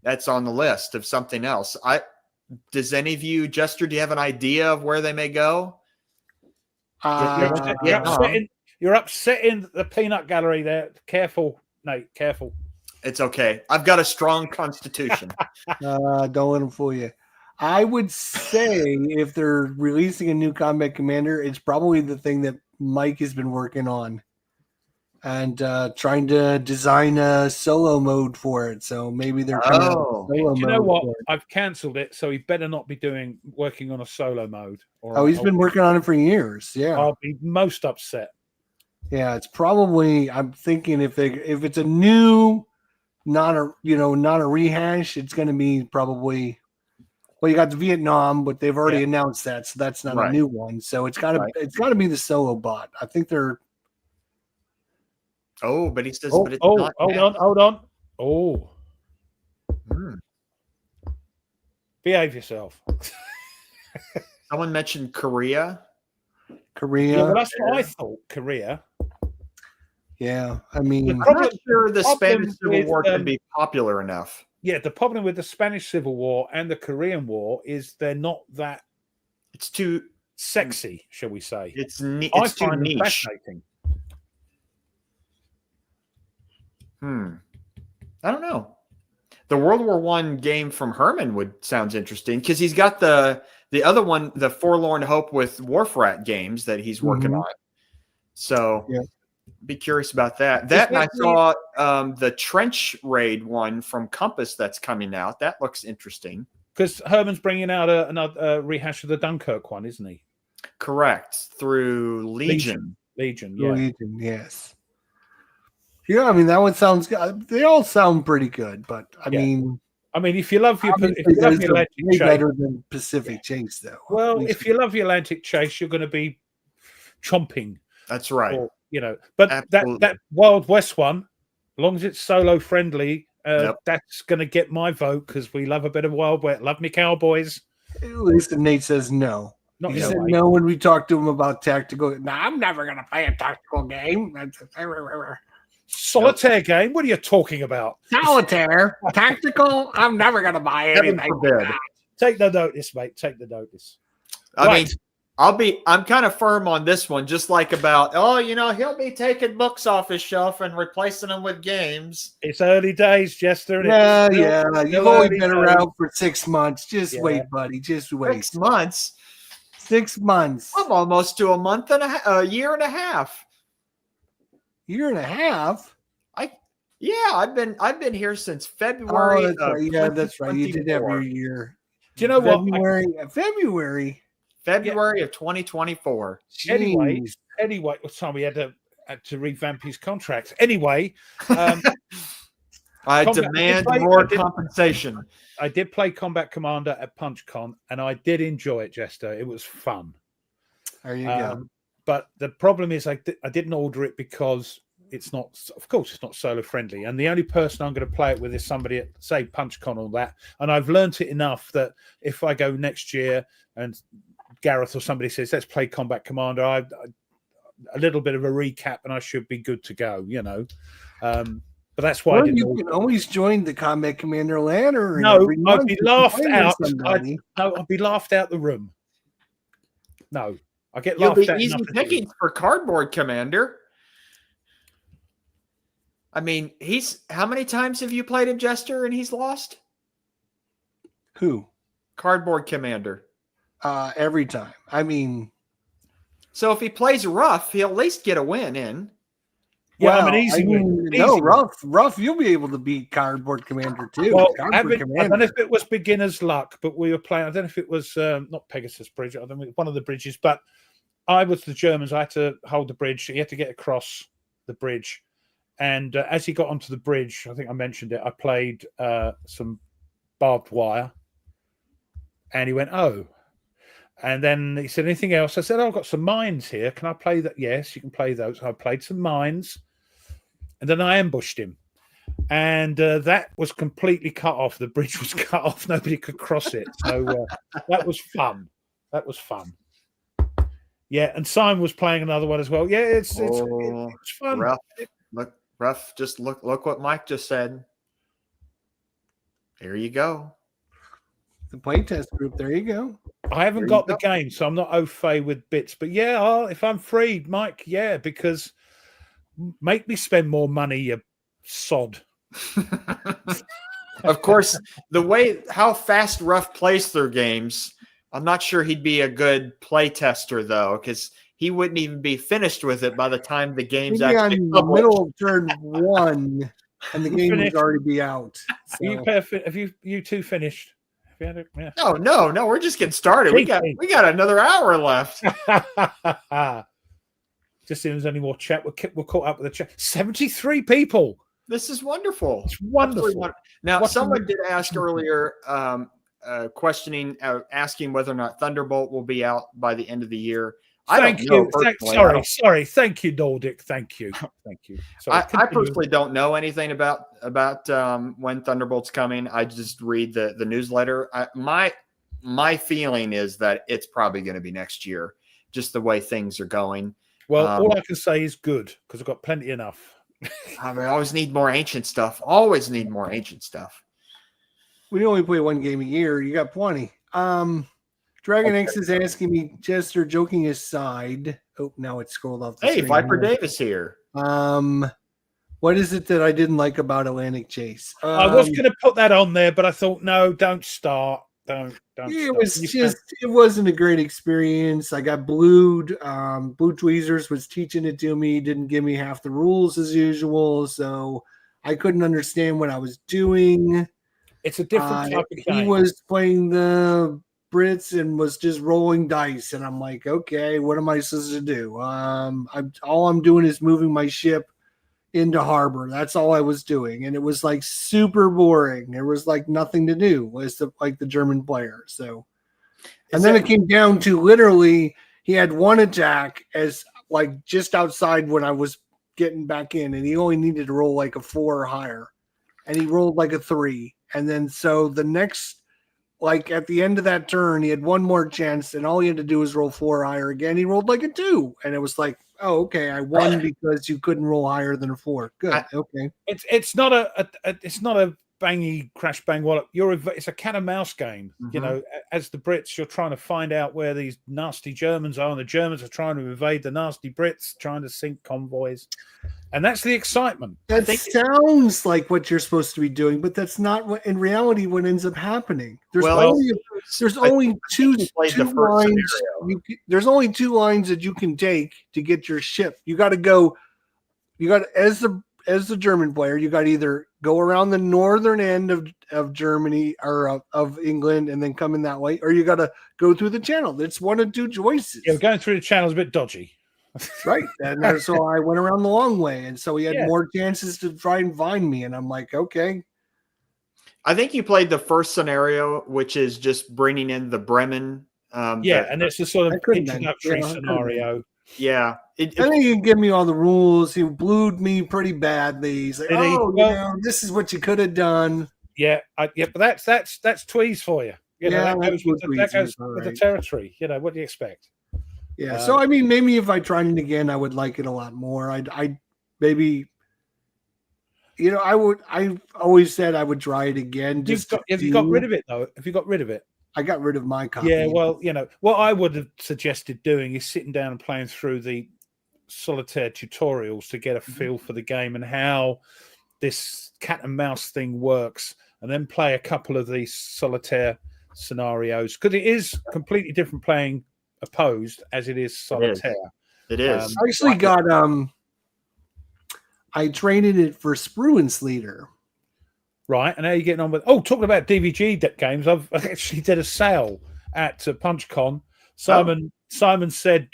that's on the list of something else? Does any of you, Jester, do you have an idea of where they may go? You're upsetting the peanut gallery there. Careful, Nate. Careful. It's okay. I've got a strong constitution. Don't let them fool you. I would say if they're releasing a new Combat Commander, it's probably the thing that Mike has been working on and trying to design a solo mode for it. So maybe they're coming out with Do solo you mode know what? for it. I've cancelled it, so he better not be working on a solo mode. Oh, he's been working on it for years. Yeah. I'll be most upset. Yeah, it's probably. I'm thinking if it's a new, not a rehash, it's going to be probably. Well, you got the Vietnam, but they've already announced that, so that's not a new one. So it's got to be the solo bot. I think they're. Oh, but he says. Oh, but it's not now. hold on. Oh, Hmm. behave yourself. Someone mentioned Korea. Korea. Yeah, well, that's what I thought. Korea. Yeah, I mean, The I'm problem- not sure the problem Spanish Civil with, War can be popular enough. Yeah, the problem with the Spanish Civil War and the Korean War is they're not that It's too sexy, shall we say? it's I too find them niche. fascinating. I don't know. The World War I game from Herman sounds interesting because he's got the other one, the Forlorn Hope with Wharf Rat games that he's working on. So be curious about that. That and I saw the Trench Raid one from Compass that's coming out. That looks interesting. Because Herman's bringing out another rehash of the Dunkirk one, isn't he? Correct. Through Legion. Legion, yeah. Legion, yes. Yeah, I mean that one sounds good. They all sound pretty good, but I mean, if you love your obviously Atlantic those are Chase, way better than Pacific Chase, though. well, if you love your Atlantic Chase, you're going to be chomping That's right. But Absolutely. that Wild West one, as long as it's solo friendly, Yep. that's going to get my vote because we love a bit of Wild West. Love me Cowboys. At least Nate says no. Not He in a said way. no when we talked to him about tactical. No, I'm never going to play a tactical game. Solitaire game. What are you talking about? Solitaire, tactical. I'm never going to buy Heaven anything. forbid. Take the notice, mate. Take the notice. I mean, I'm kind of firm on this one, just like about, he'll be taking books off his shelf and replacing them with games. It's early days, Jester. Yeah. You've only early been days. around for 6 months. Just wait, buddy. Just wait. 6 months. 6 months. I'm almost to a year and a half. Year and a half. I've been here since February. Oh, that's right. Yeah, that's right. You did have 2024. your year. Do you know what? February of 2024. Anyway, what time we had to revamp his contract. Anyway, I demand more compensation. I did play Combat Commander at PunchCon, and I did enjoy it, Jester. It was fun. There you go. But the problem is I didn't order it because it's not solo friendly. And the only person I'm going to play it with is somebody at, say, PunchCon or that. And I've learnt it enough that if I go next year and Gareth or somebody says, let's play Combat Commander, a little bit of a recap and I should be good to go, But that's why I didn't. You can always join the Combat Commander ladder. No, I'd be laughed out. I'd be laughed out the room. No, I get laughed out. You'll be easy pickings for Cardboard Commander. I mean, how many times have you played him, Jester, and he's lost? Who? Cardboard Commander. Every time. I mean, so if he plays rough, he'll at least get a win in. Yeah, I'm an easy win. No, rough. You'll be able to beat Cardboard Commander too. Well, I don't know if it was beginner's luck, but we were playing. I don't know if it was not Pegasus Bridge. I don't know, one of the bridges. But I was the Germans. I had to hold the bridge. He had to get across the bridge. And as he got onto the bridge, I think I mentioned it, I played some barbed wire. And he went, oh. And then he said, anything else? I said, I've got some mines here. Can I play that? Yes, you can play those. I played some mines. And then I ambushed him. And that was completely cut off. The bridge was cut off. Nobody could cross it. So that was fun. That was fun. Yeah, and Simon was playing another one as well. Yeah, it's fun. Rough. Just look what Mike just said. There you go. The playtest group. There you go. I haven't got the game, so I'm not au fait with bits. But yeah, if I'm free, Mike, yeah, because make me spend more money, you sod. Of course, how fast Rough plays through games, I'm not sure he'd be a good play tester though, because he wouldn't even be finished with it by the time the game's actually on the middle of turn 1, and the game would already be out. So. Have you two finished? Yeah. No, we're just getting started. We got another hour left. Just seeing there's any more chat. We're caught up with the chat. 73 people. This is wonderful. It's wonderful. Now, someone did ask earlier, asking whether or not Thunderbolt will be out by the end of the year. Thank you. Sorry. Thank you, Nordic. Thank you. Sorry, I personally don't know anything about when Thunderbolt's coming. I just read the newsletter. My feeling is that it's probably going to be next year, just the way things are going. Well, all I can say is good because I've got plenty enough. I always need more ancient stuff. We only play one game a year. You got plenty. Dragon X is asking me, Jester, joking aside. Oh, now it's scrolled off the screen. Viper Davis here. What is it that I didn't like about Atlantic Chase? I was going to put that on there, but I thought, no, don't start. Don't. It wasn't a great experience. I got blued. Blue Tweezers was teaching it to me, didn't give me half the rules as usual, so I couldn't understand what I was doing. It's a different type of game. He was playing the Brits and was just rolling dice, and I'm like, okay, what am I supposed to do? All I'm doing is moving my ship into harbor. That's all I was doing, and it was like super boring. There was like nothing to do as the German player. So, and then it came down to literally he had one attack as like just outside when I was getting back in, and he only needed to roll like a 4 or higher, and he rolled like a 3, and then so the next, like at the end of that turn, he had one more chance, and all he had to do was roll 4 or higher again. He rolled like a 2, and it was like, oh, okay, I won because you couldn't roll higher than a 4. Good, okay. It's not a bangy crash bang wallop. It's a cat and mouse game. You know, as the Brits, you're trying to find out where these nasty Germans are, and the Germans are trying to invade the nasty Brits, trying to sink convoys, and that's the excitement. That sounds like what you're supposed to be doing, but that's not what in reality what ends up happening. There's only two lines. There's only 2 lines that you can take to get your ship. You got to go. You got as the German player, you got to either go around the northern end of Germany or of England and then come in that way, or you got to go through the channel. It's one of 2 choices. Yeah, going through the channel is a bit dodgy. Right. And so I went around the long way. And so he had more chances to try and find me. And I'm like, okay. I think you played the first scenario, which is just bringing in the Bremen. And it's a sort of introductory scenario. Yeah. I think he give me all the rules. He blued me pretty badly. He's like, this is what you could have done. Yeah, but that's Tweez for you. That goes with the territory. What do you expect? Yeah. So I mean, maybe if I tried it again, I would like it a lot more. I maybe. I would. I've always said I would try it again. Have you got rid of it though? Have you got rid of it? I got rid of my copy. Yeah, well, what I would have suggested doing is sitting down and playing through the solitaire tutorials to get a feel for the game and how this cat and mouse thing works, and then play a couple of these solitaire scenarios, because it is completely different playing opposed as it is solitaire. It is. I actually got I traded it for Spruance Leader. Right, and how are you getting on with? Oh, talking about DVG games, I've actually did a sale at PunchCon. Simon said,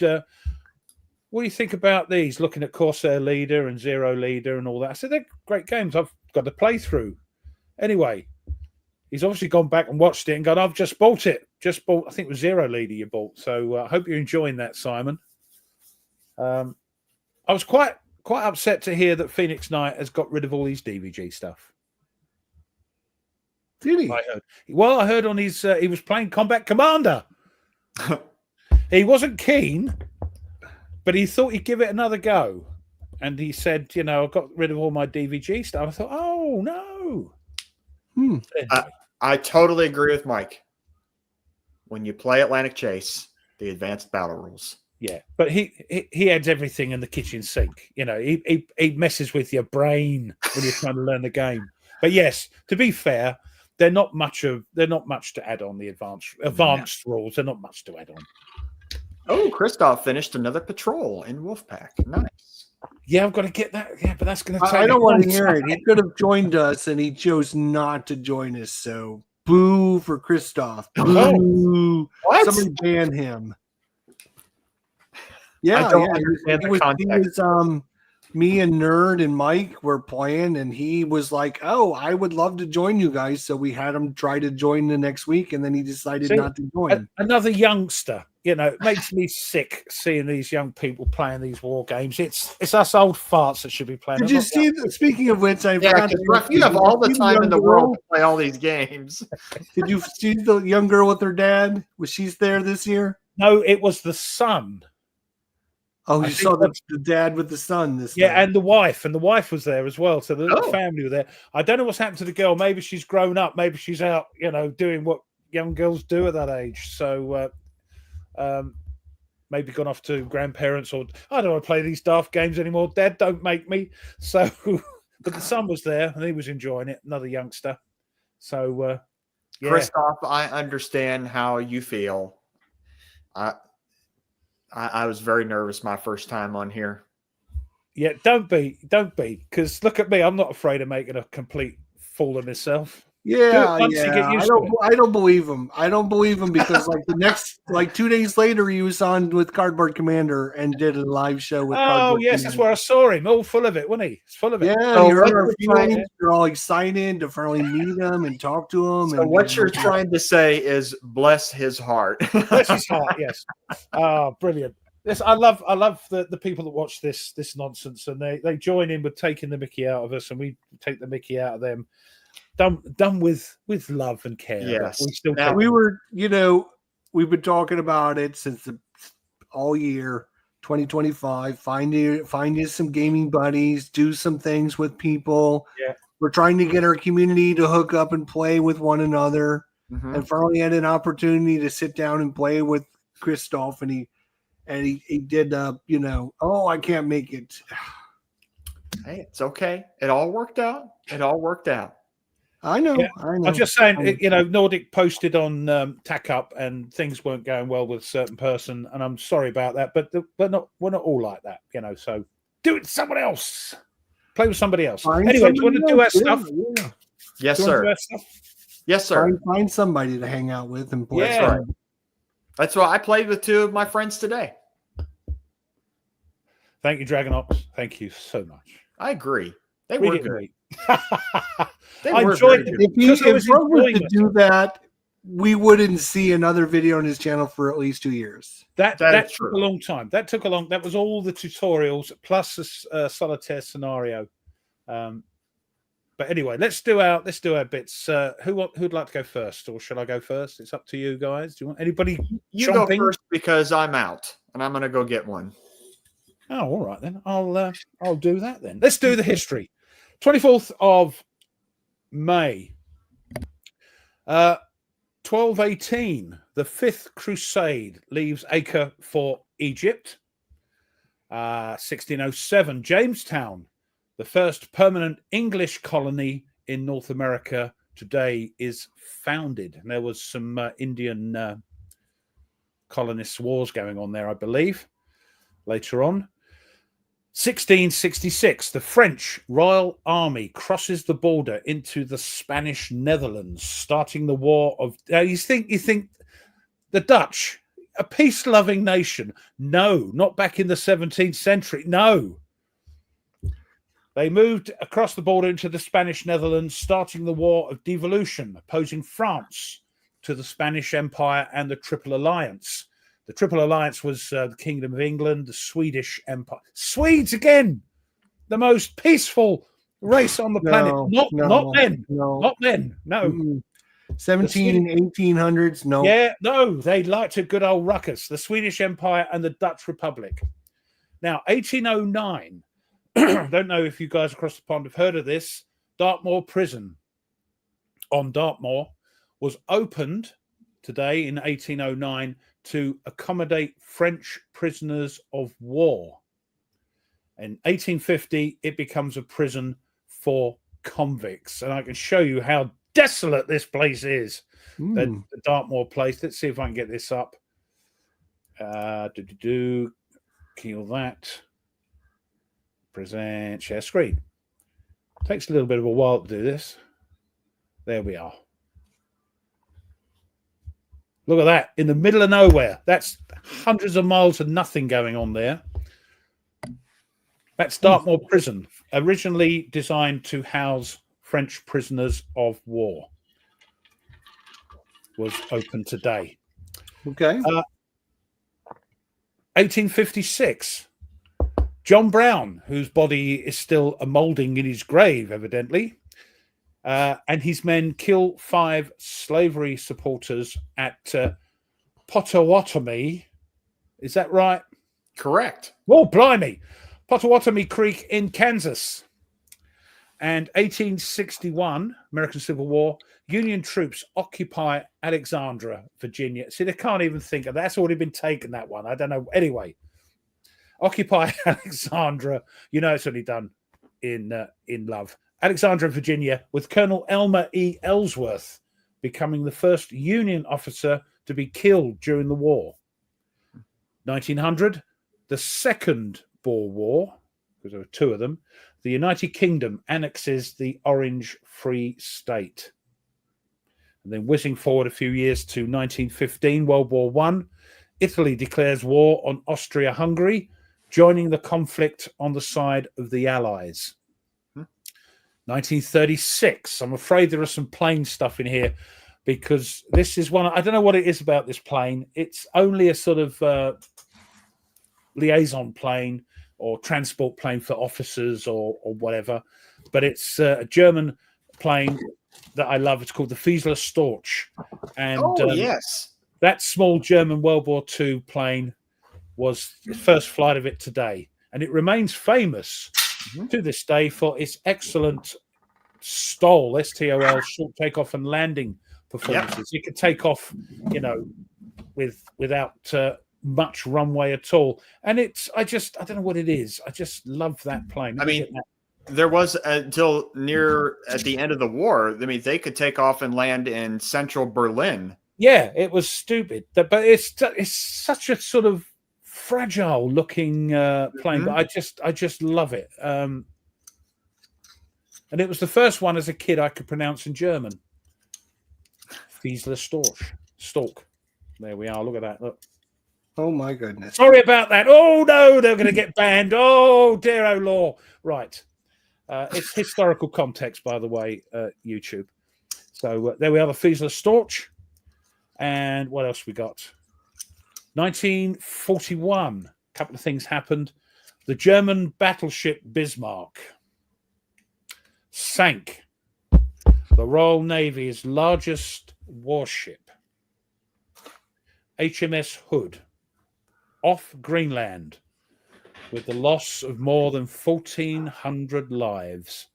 "What do you think about these? Looking at Corsair Leader and Zero Leader and all that." I said, "They're great games. I've got to play through." Anyway, he's obviously gone back and watched it and gone, "I've just bought it. Just bought. I think it was Zero Leader you bought." So I hope you're enjoying that, Simon. I was quite upset to hear that Phoenix Knight has got rid of all his DVG stuff. Did he? I heard on his he was playing Combat Commander. He wasn't keen, but he thought he'd give it another go. And he said, I got rid of all my DVG stuff. I thought, oh no. Anyway. I totally agree with Mike. When you play Atlantic Chase, the advanced battle rules. Yeah, but he adds everything in the kitchen sink. He messes with your brain when you're trying to learn the game. But yes, to be fair, they're not much to add on the advanced rules. They're not much to add on. Oh, Christoph finished another patrol in Wolfpack. Nice. Yeah, I've got to get that. Yeah, but that's going to take. I don't want to hear it. He could have joined us, and he chose not to join us. So, boo for Christoph. Boo! What? Somebody ban him. Yeah, I don't understand the context. Me and Nerd and Mike were playing, and he was like, "Oh, I would love to join you guys." So we had him try to join the next week, and then he decided not to join. Another youngster, it makes me sick seeing these young people playing these war games. It's us old farts that should be playing. Did you see? Speaking of which, you have all the time in the world to play all these games. Did you see the young girl with her dad? Was she there this year? No, it was the son. Oh, you saw the dad with the son this time. Yeah, and the wife was there as well. So the family were there. I don't know what's happened to the girl. Maybe she's grown up. Maybe she's out, doing what young girls do at that age. So maybe gone off to grandparents, or I don't want to play these daft games anymore. Dad, don't make me. So, but the son was there and he was enjoying it. Another youngster. So, yeah. Christoph, I understand how you feel. I was very nervous my first time on here. Yeah, don't be, because look at me. I'm not afraid of making a complete fool of myself. Yeah. I don't believe him. I don't believe him because the 2 days later, he was on with Cardboard Commander and did a live show with. Oh yes, that's where I saw him. All full of it, wasn't he? It's full of it. Yeah, so you're all excited to finally meet him and talk to him. So what you're trying to say is bless his heart. Bless his heart. Yes. Oh, brilliant. This I love the people that watch this nonsense, and they join in with taking the mickey out of us, and we take the mickey out of them. Done with love and care. Yes. We still Now, we were, we've been talking about it since all year 2025. Find you some gaming buddies, do some things with people. Yeah. We're trying to get our community to hook up and play with one another. And finally had an opportunity to sit down and play with Christoph, and he did I can't make it. Hey, it's okay. It all worked out. I know. Yeah. I'm just saying, Nordic posted on Tack Up, and things weren't going well with a certain person, and I'm sorry about that. But we're not all like that, So do it to someone else. Play with somebody else. Anyway, do you want to do our stuff? Yeah. Yes, sir. Yes, sir. Find somebody to hang out with and play. Yeah. That's why I played with 2 of my friends today. Thank you, Dragonox. Thank you so much. I agree. They were good. I enjoyed it. If Rob was to do that, we wouldn't see another video on his channel for at least 2 years. That took a long time. That was all the tutorials plus a solitaire scenario. But anyway, let's do our bits. Who'd like to go first, or should I go first? It's up to you guys. Do you want anybody? You go first because I'm out and I'm going to go get one. Oh, all right then. I'll do that then. Let's do the history. 24th of May, 1218. The 5th Crusade leaves Acre for Egypt. 1607, Jamestown, the first permanent English colony in North America today, is founded. And there was some Indian colonists' wars going on there, I believe, later on. 1666, the French Royal Army crosses the border into the Spanish Netherlands, starting the war of... you think the Dutch, a peace-loving nation? No, not back in the 17th century. No. They moved across the border into the Spanish Netherlands, starting the War of Devolution, opposing France to the Spanish Empire and the Triple Alliance. The Triple Alliance was the Kingdom of England, the Swedish Empire. Swedes again, the most peaceful race on the planet. Not then. No. 1800s, no. Yeah, no, they liked a good old ruckus. The Swedish Empire and the Dutch Republic. Now, 1809. I don't know if you guys across the pond have heard of this. Dartmoor Prison on Dartmoor was opened today in 1809 to accommodate French prisoners of war. In 1850, it becomes a prison for convicts. And I can show you how desolate this place is, the Dartmoor place. Let's see if I can get this up. Kill that. Present, share screen. Takes a little bit of a while to do this. There we are. Look at that, in the middle of nowhere. That's hundreds of miles of nothing going on there. That's Dartmoor Prison, originally designed to house French prisoners of war. Was open today. Okay. 1856. John Brown, whose body is still a moulding in his grave, evidently, and his men kill 5 slavery supporters at Pottawatomie. Is that right? Correct. Oh, blimey. Pottawatomie Creek in Kansas. And 1861, American Civil War, Union troops occupy Alexandria, Virginia. See, they can't even think of that. That's already been taken, that one. I don't know. Anyway, occupy Alexandria. You know it's only done in love. Alexandria, Virginia, with Colonel Elmer E. Ellsworth becoming the first Union officer to be killed during the war. 1900, the Second Boer War, because there were 2 of them, the United Kingdom annexes the Orange Free State. And then whizzing forward a few years to 1915, World War I, Italy declares war on Austria-Hungary, joining the conflict on the side of the Allies. 1936. I'm afraid there are some plane stuff in here because this is one. I don't know what it is about this plane. It's only a sort of liaison plane or transport plane for officers or whatever. But it's a German plane that I love. It's called the Fiesler Storch. And yes. that small German World War II plane was the first flight of it today. And it remains famous to this day for its excellent STOL, S-T-O-L, short takeoff and landing performances. It could take off, without much runway at all. And I don't know what it is. I just love that plane. I mean, there was until near at the end of the war. I mean, they could take off and land in central Berlin. Yeah, it was stupid, but it's such a sort of fragile looking plane. But I just love it. And it was the first one as a kid I could pronounce in German. Fiesler Storch. There we are. Look at that. Look. Oh my goodness. Sorry about that. Oh no, they're going to get banned. Oh dear, oh law. Right. It's historical context, by the way, YouTube. So there we are, the Fiesler Storch. And what else we got? 1941. A couple of things happened. The German battleship Bismarck sank the Royal Navy's largest warship, HMS Hood, off Greenland with the loss of more than 1,400 lives.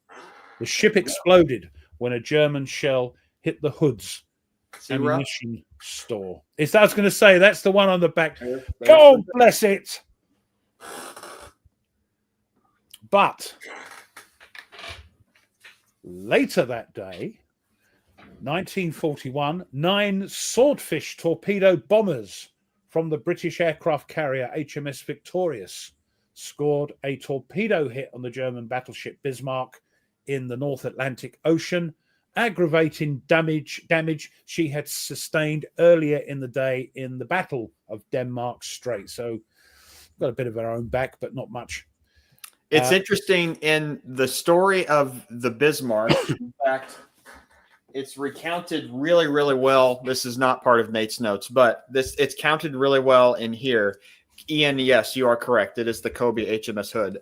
The ship exploded when a German shell hit the Hood's ammunition store. I was going to say, that's the one on the back. God bless it. But later that day, 1941, 9 Swordfish torpedo bombers from the British aircraft carrier HMS Victorious scored a torpedo hit on the German battleship Bismarck in the North Atlantic Ocean, aggravating damage she had sustained earlier in the day in the Battle of Denmark Strait. So got a bit of our own back, but not much. It's interesting in the story of the Bismarck. In fact, it's recounted really, really well. This is not part of Nate's notes, but it's counted really well in here. Ian, yes, you are correct. It is the Kobe HMS Hood.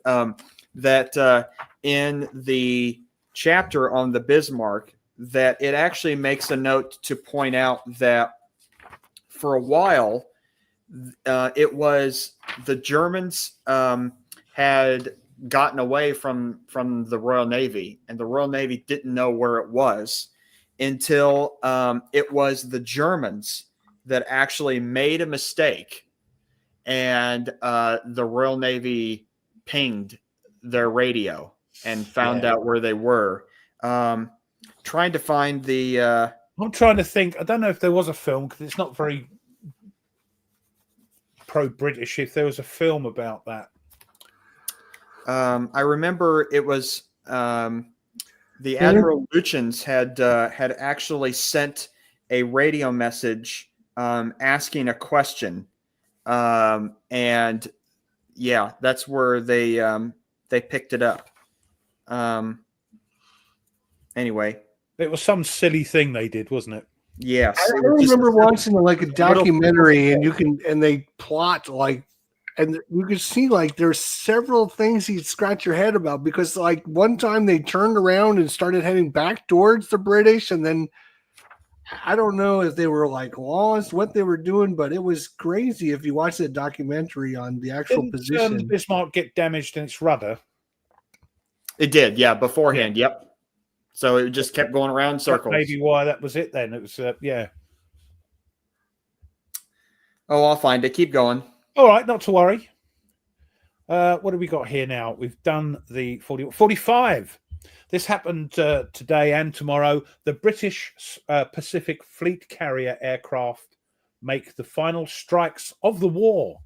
That in the chapter on the Bismarck, that it actually makes a note to point out that for a while, it was the Germans had gotten away from the Royal Navy, and the Royal Navy didn't know where it was until it was the Germans that actually made a mistake, and the Royal Navy pinged their radio and found out where they were. Trying to find the I'm trying to think. I don't know if there was a film, because it's not very pro-British. If there was a film about that, I remember it was the Admiral Lutyens had actually sent a radio message asking a question, and yeah, that's where they picked it up. Anyway, it was some silly thing they did, wasn't it? Yes, I remember watching like a documentary, and they plot like, and you could see like there's several things you'd scratch your head about, because like one time they turned around and started heading back towards the British, and then I don't know if they were like lost, what they were doing, but it was crazy if you watch the documentary on the actual position. Bismarck get damaged in its rudder? It did, yeah, beforehand, yep. So it just kept going around in circles. Maybe why that was it then. It was, yeah. Oh, I'll find it. Keep going. All right, not to worry. What have we got here now? We've done the 45. This happened today and tomorrow. The British Pacific Fleet Carrier aircraft make the final strikes of the war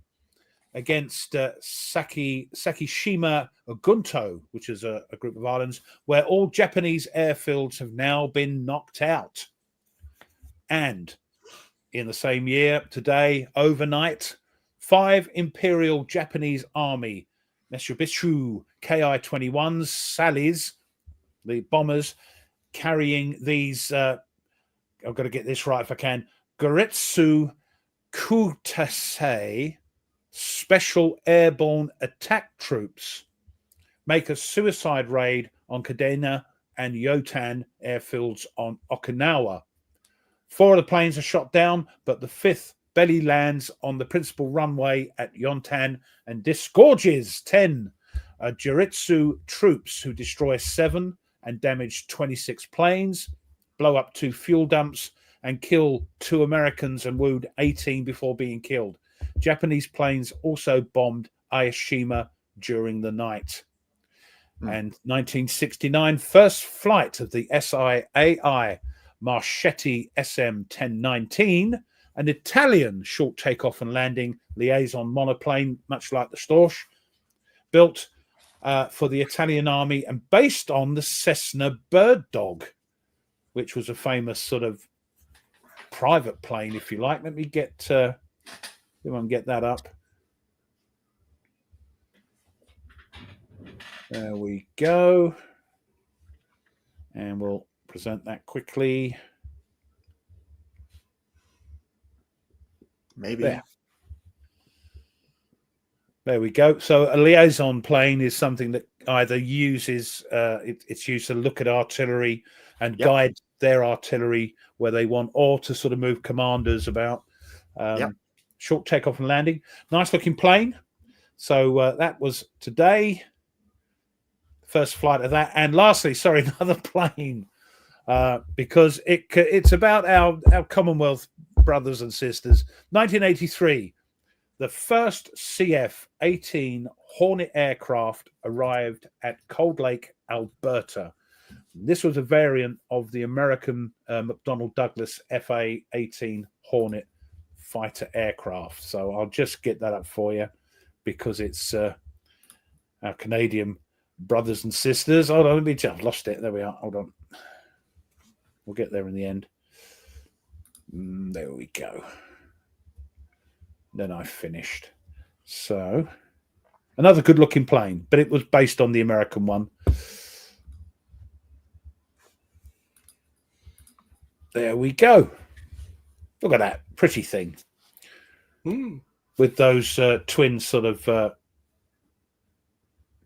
against Sakishima Gunto, which is a group of islands where all Japanese airfields have now been knocked out. And in the same year, today, overnight, 5 Imperial Japanese Army Mitsubishi Ki-21s, Sallies, the bombers, carrying these, I've got to get this right if I can, Goretsu Kutasei special airborne attack troops make a suicide raid on Kadena and Yotan airfields on Okinawa. 4 of the planes are shot down, but the 5th belly lands on the principal runway at Yontan and disgorges 10 Juritsu troops, who destroy 7 and damage 26 planes, blow up 2 fuel dumps, and kill 2 Americans and wound 18 before being killed. Japanese planes also bombed Aoshima during the night. And 1969, first flight of the SIAI Marchetti SM-1019, an Italian short takeoff and landing liaison monoplane, much like the Storch, built for the Italian army and based on the Cessna Bird Dog, which was a famous sort of private plane, if you like. Let me get everyone get that up. There we go. And we'll present that quickly. Maybe. There we go. So a liaison plane is something that either uses, it's used to look at artillery and guide their artillery where they want, or to sort of move commanders about. Short takeoff and landing. Nice looking plane. So that was today. First flight of that. And lastly, sorry, another plane, because it's about our Commonwealth brothers and sisters. 1983, the first CF-18 Hornet aircraft arrived at Cold Lake, Alberta. This was a variant of the American McDonnell Douglas FA-18 Hornet fighter aircraft. So I'll just get that up for you because it's our Canadian brothers and sisters. Hold on, I've lost it. There we are. Hold on. We'll get there in the end. There we go. Then I finished. So another good looking plane, but it was based on the American one. There we go. Look at that pretty thing. With those twin sort of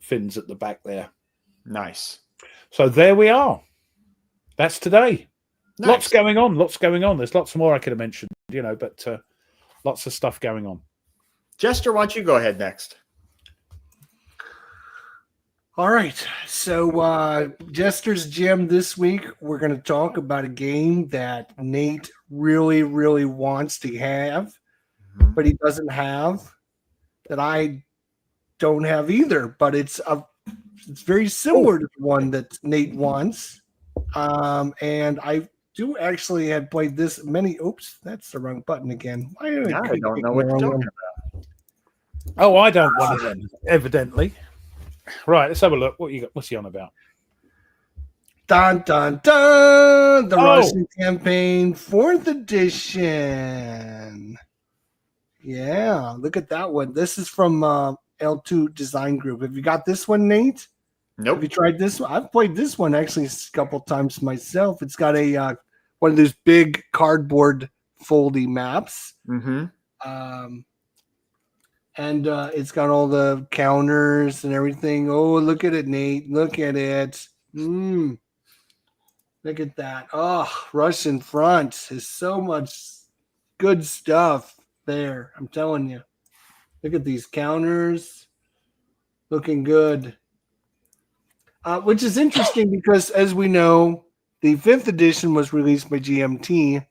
fins at the back there. Nice. So there we are. That's today. Nice. Lots going on. There's lots more I could have mentioned, but lots of stuff going on. Jester, why don't you go ahead next? All right. So Jester's Gem this week, we're going to talk about a game that Nate really, really wants to have, but he doesn't have, that I don't have either, but it's very similar to the one that Nate wants. And I do actually have played this many. Oops, that's the wrong button again. I don't know what you're talking about. Oh, I don't want it then, evidently. Right, let's have a look. What you got? What's he on about? Dun dun dun! The Russian Campaign 4th edition. Yeah, look at that one. This is from L2 Design Group. Have you got this one, Nate? Nope. Have you tried this one? I've played this one actually a couple times myself. It's got a one of those big cardboard foldy maps. And it's got all the counters and everything. Oh, look at it, Nate. Look at it. Look at that. Oh, Russian Front is so much good stuff there. I'm telling you. Look at these counters. Looking good. Which is interesting because, as we know, the 5th edition was released by GMT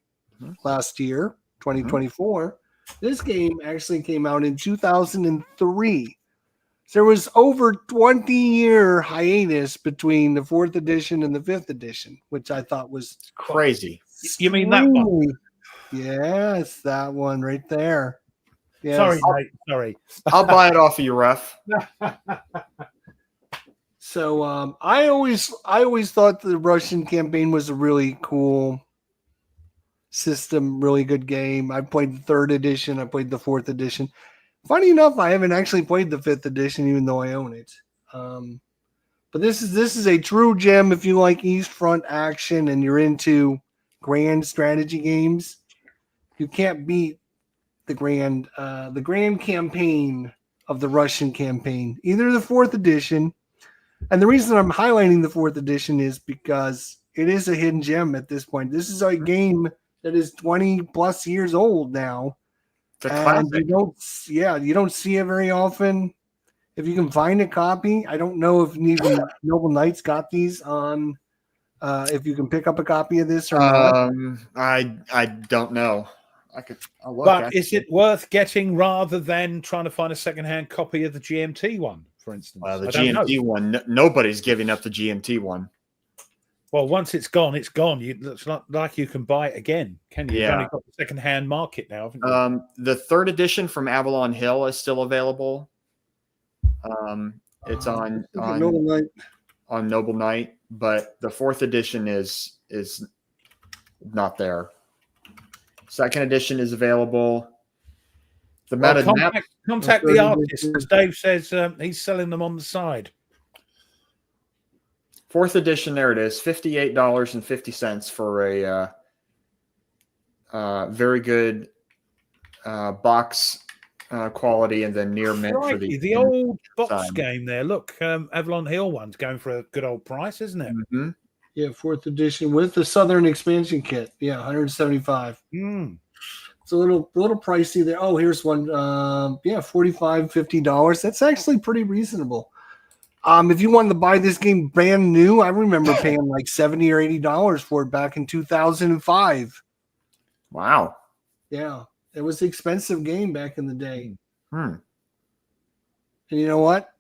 last year, 2024. This game actually came out in 2003. So there was over 20-year hiatus between the 4th edition and the 5th edition, which I thought was crazy. You mean that one? Yes, that one right there. Yes. Sorry, mate. Sorry. I'll buy it off of you, ref. So I always thought the Russian Campaign was a really cool system, really good game. I played the 3rd edition. I played the 4th edition. Funny enough, I haven't actually played the 5th edition, even though I own it. But this is a true gem if you like East Front action and you're into grand strategy games. You can't beat the grand campaign of the Russian campaign, either the 4th edition. And the reason I'm highlighting the 4th edition is because it is a hidden gem at this point. This is a game that is 20 plus years old now. It's a classic. You don't see it very often. If you can find a copy, I don't know if even Noble Knights got these on. If you can pick up a copy of this or not. I don't know. I'll look, but actually. Is it worth getting rather than trying to find a secondhand copy of the GMT one, for instance? The GMT one, nobody's giving up the GMT one. Well, once it's gone, it's gone. It's not like you can buy it again, can you? Yeah. You've only got the secondhand market now, haven't you? The 3rd edition from Avalon Hill is still available. It's on Noble Knight, but the 4th edition is not there. 2nd edition is available. Contact the artist, as Dave says. He's selling them on the side. 4th edition, there it is, $58.50 for a very good box quality, and then near mint for the old box game there. Look, Avalon Hill one's going for a good old price, isn't it? Mm-hmm. Yeah, 4th edition with the Southern expansion kit. Yeah, $175. It's a little pricey there. Oh, here's one. $45, $50. That's actually pretty reasonable. If you wanted to buy this game brand new, I remember paying like $70 or $80 for it back in 2005. Wow. Yeah, it was an expensive game back in the day. And you know what?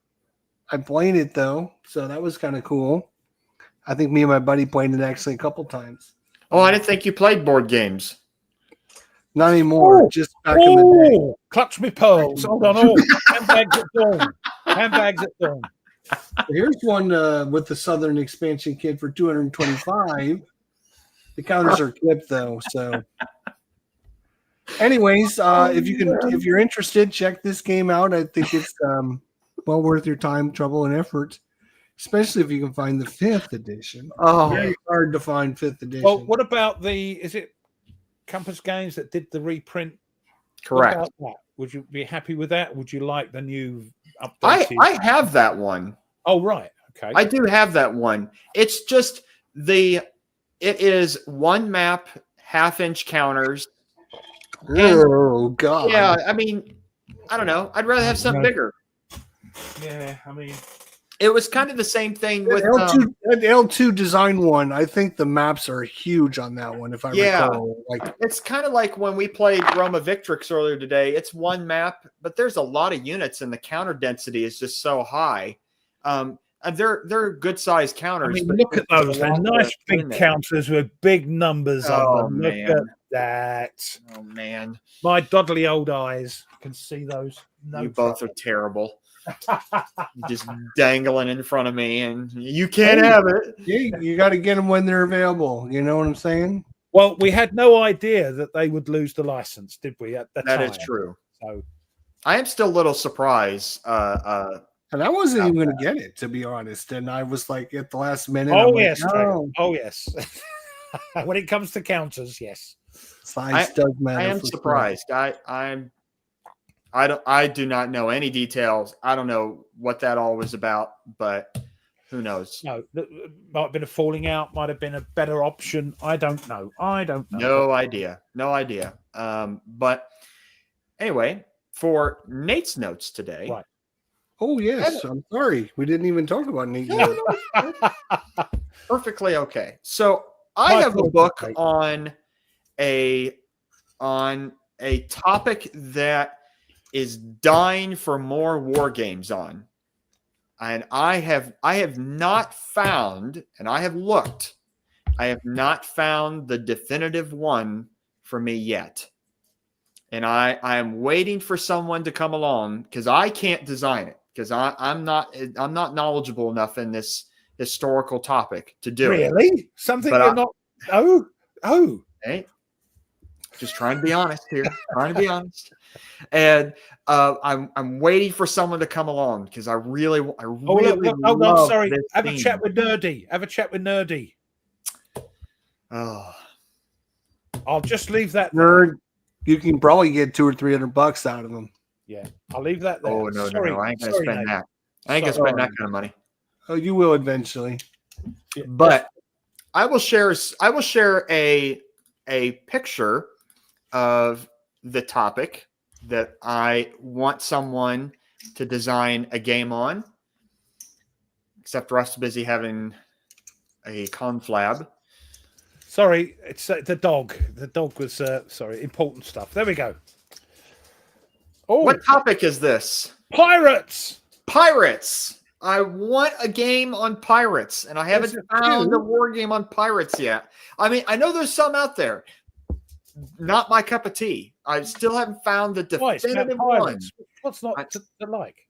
I played it though, so that was kind of cool. I think me and my buddy played it actually a couple times. Oh, I didn't think you played board games. Not anymore. Just back in the day. Clutch me pearls. Hold on. Handbags at dawn. Handbags at dawn. Here's one with the Southern expansion kit for $225. The counters are clipped though, so. Anyways, if you're interested, check this game out. I think it's well worth your time, trouble, and effort. Especially if you can find the 5th edition. Oh, very hard to find 5th edition. Well, what about is it Compass Games that did the reprint? Correct. What about that? Would you be happy with that? Would you like the new updated? I have that one. Oh, right. Okay. I do have that one. It's just it is one map, 1/2-inch counters. Oh, God. Yeah, I mean, I don't know. I'd rather have something bigger. Yeah, I mean, it was kind of the same thing with L2 design one. I think the maps are huge on that one. If I recall, like it's kind of like when we played Roma Victrix earlier today. It's one map, but there's a lot of units, and the counter density is just so high. And they're good sized counters. I mean, look at those. They're nice big counters with big numbers on them. Look at that. Oh man, my doddly old eyes can see those. You both are terrible. Just dangling in front of me, and you can't have it. You got to get them when they're available. You know what I'm saying? Well, we had no idea that they would lose the license, did we? At the time? That is true. So I am still a little surprised. And I wasn't even going to get it, to be honest. And I was like, at the last minute. Oh, yes. Oh, yes. When it comes to counters, yes. Size does matter. I am surprised. I do not know any details. I don't know what that all was about, but who knows? No, might have been a falling out, might have been a better option. I don't know. No idea. But anyway, for Nate's notes today. Right. Oh, yes. I'm sorry. We didn't even talk about Nate. Perfectly okay. So I have a book on a topic that is dying for more war games on. And I have not found, and I have looked, I have not found the definitive one for me yet. And I am waiting for someone to come along because I can't design it. Because I'm not knowledgeable enough in this historical topic to do it. Really? Something you're not. Oh. Hey, just trying to be honest here. And I'm waiting for someone to come along because I really hold on. Sorry. Have a chat with Nerdy. Oh, I'll just leave that. Nerd. You can probably get $200 or $300 out of them. Yeah, I'll leave that there. Oh no, Sorry, no, I ain't gonna sorry, spend Nate. that. I ain't gonna Sorry. spend that kind of money. Oh, you will eventually. Yeah, But I will share a picture of the topic that I want someone to design a game on. Except Russ busy having a conflab. sorry, it's the dog. The dog was sorry, important stuff. There we go. Oh, What topic is this? pirates! Pirates. I want a game on pirates, and I haven't There's a found a few. war game on pirates yet. I mean, I know there's some out there. Not my cup of tea. I still haven't found the Why, it's about definitive one. pirates. What's not to like?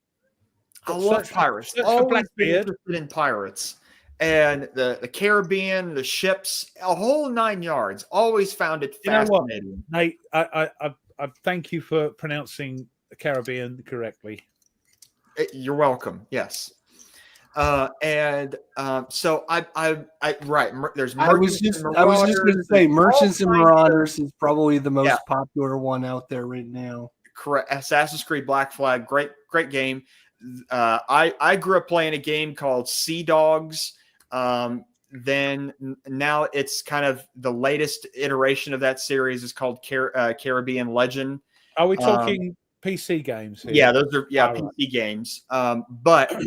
I love pirates. Search for Always been Blackbeard. interested in pirates. And the Caribbean, the ships, a whole 9 yards. Always found it You know what? fascinating. Nate, I thank you for pronouncing the Caribbean correctly. You're welcome. Yes. So I right. There's I was just going to say Merchants and Marauders is probably the most popular one out there right now. Correct. Assassin's Creed Black Flag, great game. I grew up playing a game called Sea Dogs. Then now it's kind of the latest iteration of that series is called Caribbean Legend. Are we talking PC games here? Yeah, those are PC games. But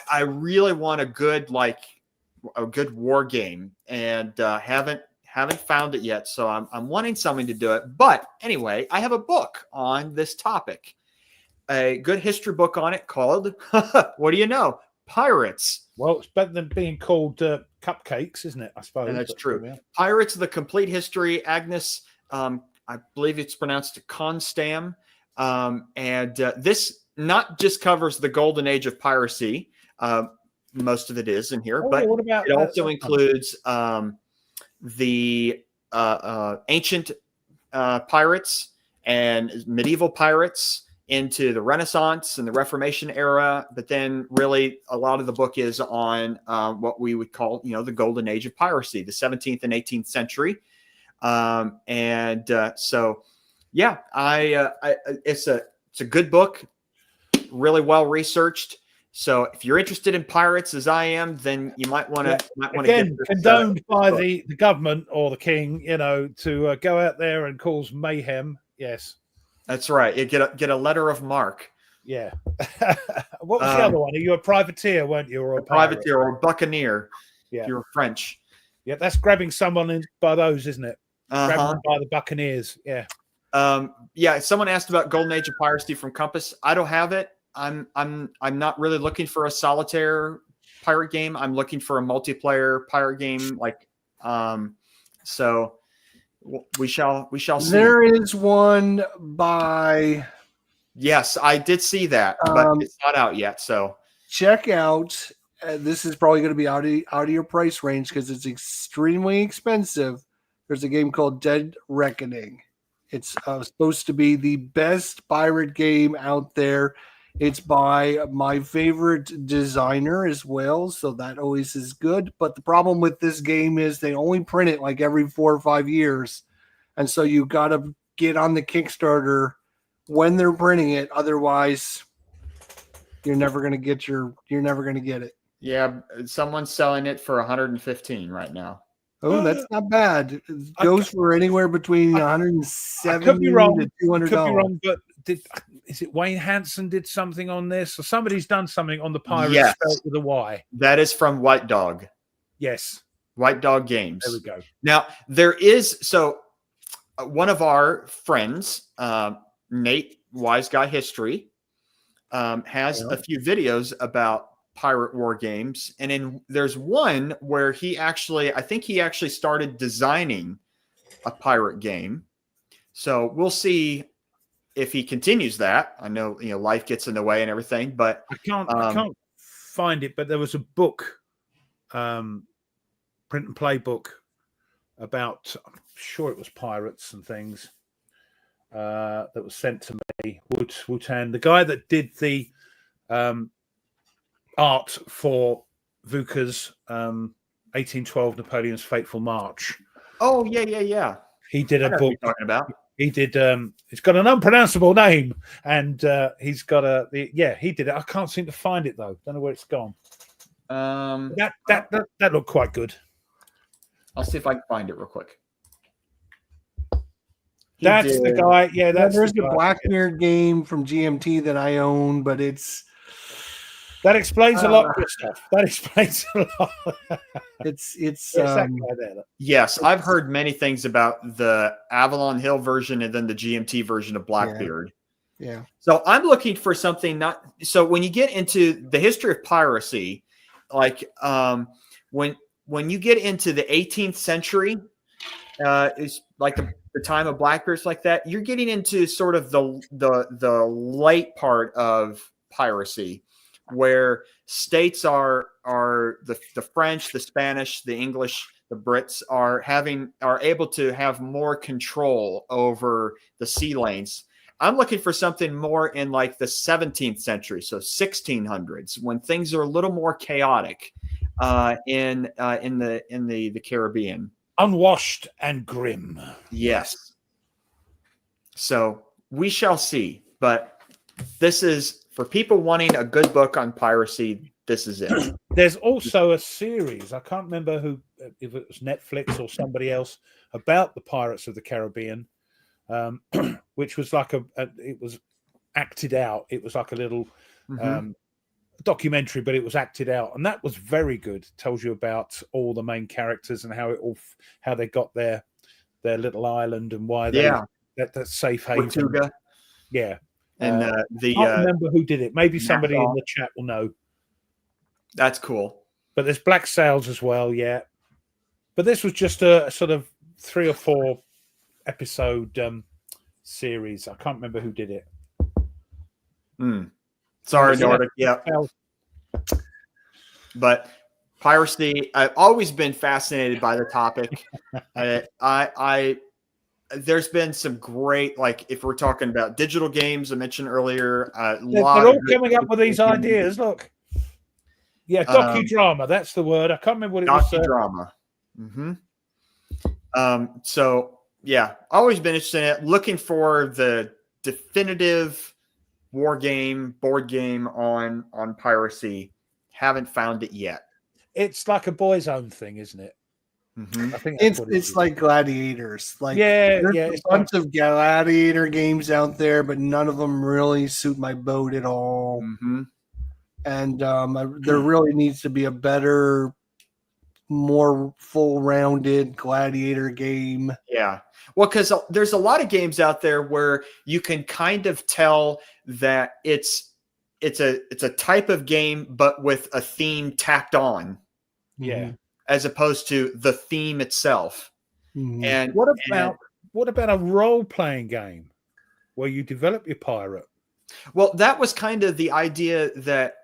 I really want a good war game, and haven't found it yet. So I'm wanting someone to do it. But anyway, I have a book on this topic, a good history book on it called what do you know? Pirates. Well, it's better than being called cupcakes, isn't it? I suppose. And that's but, true. yeah. Pirates: The Complete History. Agnes, I believe it's pronounced Constam. And this not just covers the golden age of piracy. Most of it is in here, but what about it also includes the ancient pirates and medieval pirates into the Renaissance and the Reformation era. But then really a lot of the book is on what we would call, the golden age of piracy, the 17th and 18th century. So yeah, it's a good book, really well researched. So if you're interested in pirates as I am, then you might want to again condoned by the government or the king, to go out there and cause mayhem. Yes, that's right. You get a letter of marque. Yeah. What was the other one? You were a privateer, weren't you, or a privateer or a buccaneer? Yeah, if you're French. Yeah, that's grabbing someone by those, isn't it? Grabbing them by the buccaneers. Yeah. Someone asked about Golden Age of Piracy from Compass. I don't have it. I'm not really looking for a solitaire pirate game. I'm looking for a multiplayer pirate game. So we shall see. There is one by. Yes, I did see that, but it's not out yet. So check out. This is probably going to be out of your price range because it's extremely expensive. There's a game called Dead Reckoning. It's supposed to be the best pirate game out there. It's by my favorite designer as well, so that always is good. But the problem with this game is they only print it like every 4 or 5 years, and so you got to get on the Kickstarter when they're printing it. Otherwise, you're never going to get it. Yeah, someone's selling it for 115 right now. Oh, that's not bad. It goes for anywhere between 170 to $200. Could be wrong, but is it Wayne Hansen did something on this, or somebody's done something on the Pirates spelled with a Y? That is from White Dog. Yes, White Dog Games. There we go. Now there is one of our friends, Nate Wise Guy History, has a few videos about pirate war games, and there's one where I think he actually started designing a pirate game. So we'll see if he continues that. I know life gets in the way and everything, but I can't find it. But there was a book, print and play book about, I'm sure it was pirates and things, that was sent to me. Wutan, the guy that did the art for Vuka's 1812 Napoleon's Fateful March. Oh yeah. He did a book talking about. He did. It's got an unpronounceable name, and he's got he did it. I can't seem to find it though. Don't know where it's gone. That looked quite good. I'll see if I can find it real quick. That's the guy. Yeah, there's the Blackbeard game from GMT that I own, but that explains a lot of stuff. That explains a lot. It's that guy there. Yes, I've heard many things about the Avalon Hill version and then the GMT version of Blackbeard. Yeah. So I'm looking for something so when you get into the history of piracy, like when you get into the 18th century, is like the time of Blackbeard's like that, you're getting into sort of the late part of piracy, where states are the French, the Spanish, the English, the Brits are able to have more control over the sea lanes. I'm looking for something more in like the 17th century, so 1600s, when things are a little more chaotic in the Caribbean. Unwashed and grim. Yes. So we shall see. But this is, for people wanting a good book on piracy, this is it. There's also a series, I can't remember if it was Netflix or somebody else, about the Pirates of the Caribbean, which was like it was acted out. It was like a little documentary, but it was acted out, and that was very good. It tells you about all the main characters and how they got their little island and why they that safe haven. Tortuga. Yeah, and I can't remember who did it. Maybe somebody in the chat will know. That's cool. But there's Black Sails as well, yeah. But this was just a sort of 3 or 4 episode series. I can't remember who did it. Sorry, Nordic. Yeah. But piracy, I've always been fascinated by the topic. There's been some great, like if we're talking about digital games, I mentioned earlier. They're all coming up with these ideas. Look. Yeah, docudrama. That's the word. I can't remember what it was. Docudrama. So yeah, always been interested in it. Looking for the definitive board game on piracy. Haven't found it yet. It's like a boys' own thing, isn't it? I think it's like Gladiators. Like there's a bunch of Gladiator games out there, but none of them really suit my boat at all. And there really needs to be a better, more full-rounded Gladiator game. Yeah. Well, because there's a lot of games out there where you can kind of tell that it's a type of game, but with a theme tacked on. Yeah. As opposed to the theme itself. And what about a role-playing game where you develop your pirate? Well, that was kind of the idea that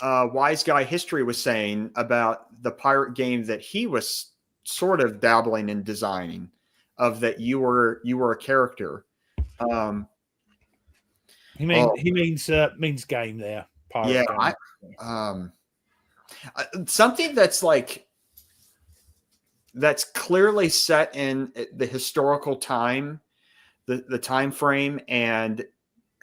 Wise Guy History was saying about the pirate game that he was sort of dabbling in designing, of that you were a character. He means game there. Pirate game. Something that's clearly set in the historical time, the time frame, and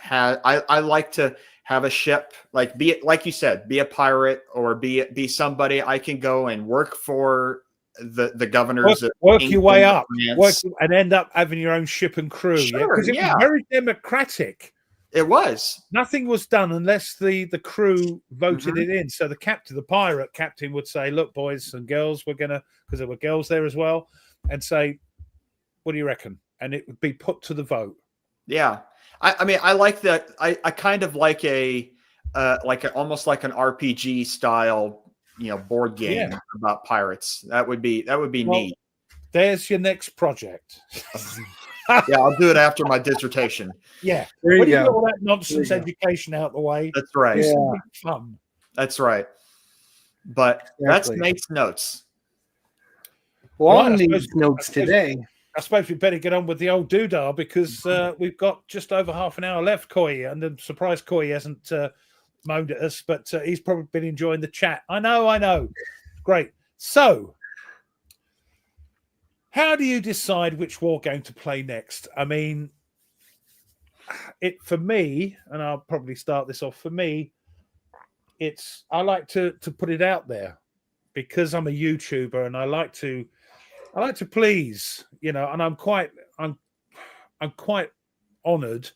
I like to have a ship, like be it, like you said, be a pirate or be somebody I can go and work for the governors. Work your way up, and end up having your own ship and crew. Sure, because it was very democratic. It was. Nothing was done unless the crew voted it in. So the pirate captain would say, "Look, boys and girls, we're gonna," because there were girls there as well, and say, "What do you reckon?" And it would be put to the vote. Yeah. I mean, I like that. I kind of like almost like an RPG style, board game about pirates. That would be neat. There's your next project. Yeah, I'll do it after my dissertation. Yeah, there you go. Get all that nonsense education out the way. That's right. Yeah. Fun. That's right. But that's Nate's notes. Well, on these notes today. I suppose we better get on with the old doodah because we've got just over half an hour left, Coy. And I'm surprised Coy hasn't moaned at us, but he's probably been enjoying the chat. I know. Great. So, how do you decide which war game to play next? I mean, for me, and I'll probably start this off. For me, I like to put it out there because I'm a YouTuber and I like to please, and I'm quite honoured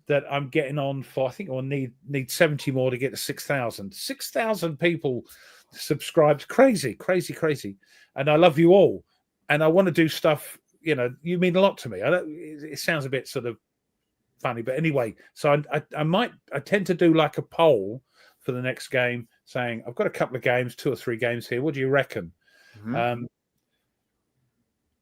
that I'm getting on for. I think I'll need 70 more to get to 6,000. 6,000 people subscribed. Crazy, and I love you all, and I want to do stuff. You mean a lot to me. It sounds a bit sort of funny, but anyway, so I tend to do like a poll for the next game saying, I've got a couple of games, 2 or 3 games here, what do you reckon?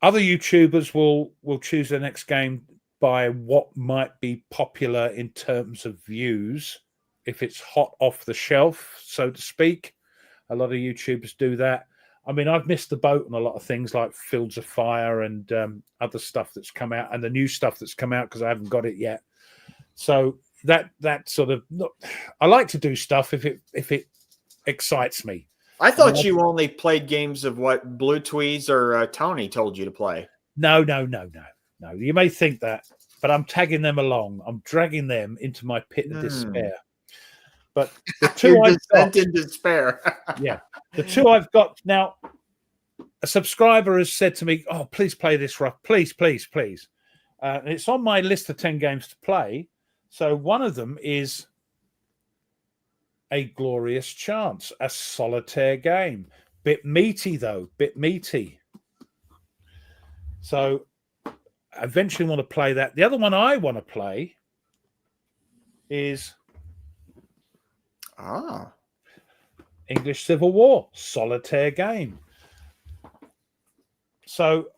Other YouTubers will choose their next game by what might be popular in terms of views, if it's hot off the shelf, so to speak. A lot of YouTubers do that. I mean, I've missed the boat on a lot of things like Fields of Fire and other stuff that's come out, and the new stuff that's come out because I haven't got it yet. So that sort of, I like to do stuff if it excites me. I thought you only played games of what Blue Tweez or Tony told you to play. No. You may think that, but I'm tagging them along. I'm dragging them into my pit of despair. But the 2 I've got in despair. Yeah, the 2 I've got now. A subscriber has said to me, "Oh, please play this, Ruff. Please." And it's on my list of 10 games to play. So one of them is A Glorious Chance, a solitaire game. Bit meaty, though. So I eventually want to play that. The other one I want to play is English Civil War, solitaire game. So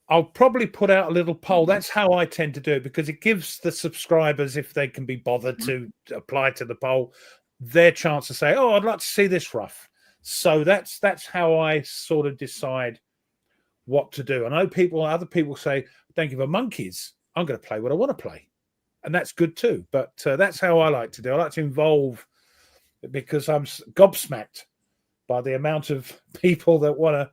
I'll probably put out a little poll. That's how I tend to do it, because it gives the subscribers, if they can be bothered to apply to the poll, their chance to say, "Oh, I'd like to see this, Ruff." So that's how I sort of decide what to do. I know other people say, "Don't give a monkeys. I'm going to play what I want to play," and that's good too. But that's how I like to do. I like to involve, because I'm gobsmacked by the amount of people that want to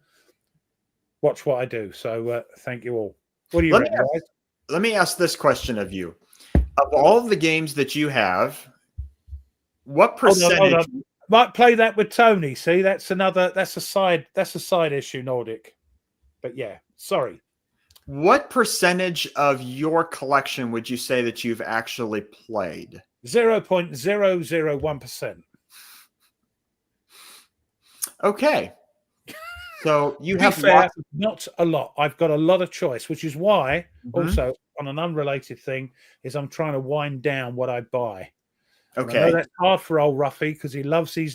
watch what I do. So thank you all. What do you reckon, guys? Let me ask this question of you. Of all of the games that you have, what percentage? Hold on. Might play that with Tony. See, that's a side issue, Nordic. But yeah, sorry. What percentage of your collection would you say that you've actually played? 0.001%. Okay. So you have not a lot. I've got a lot of choice, which is why also on an unrelated thing is I'm trying to wind down what I buy. Okay. I know that's hard for old Ruffy because he loves these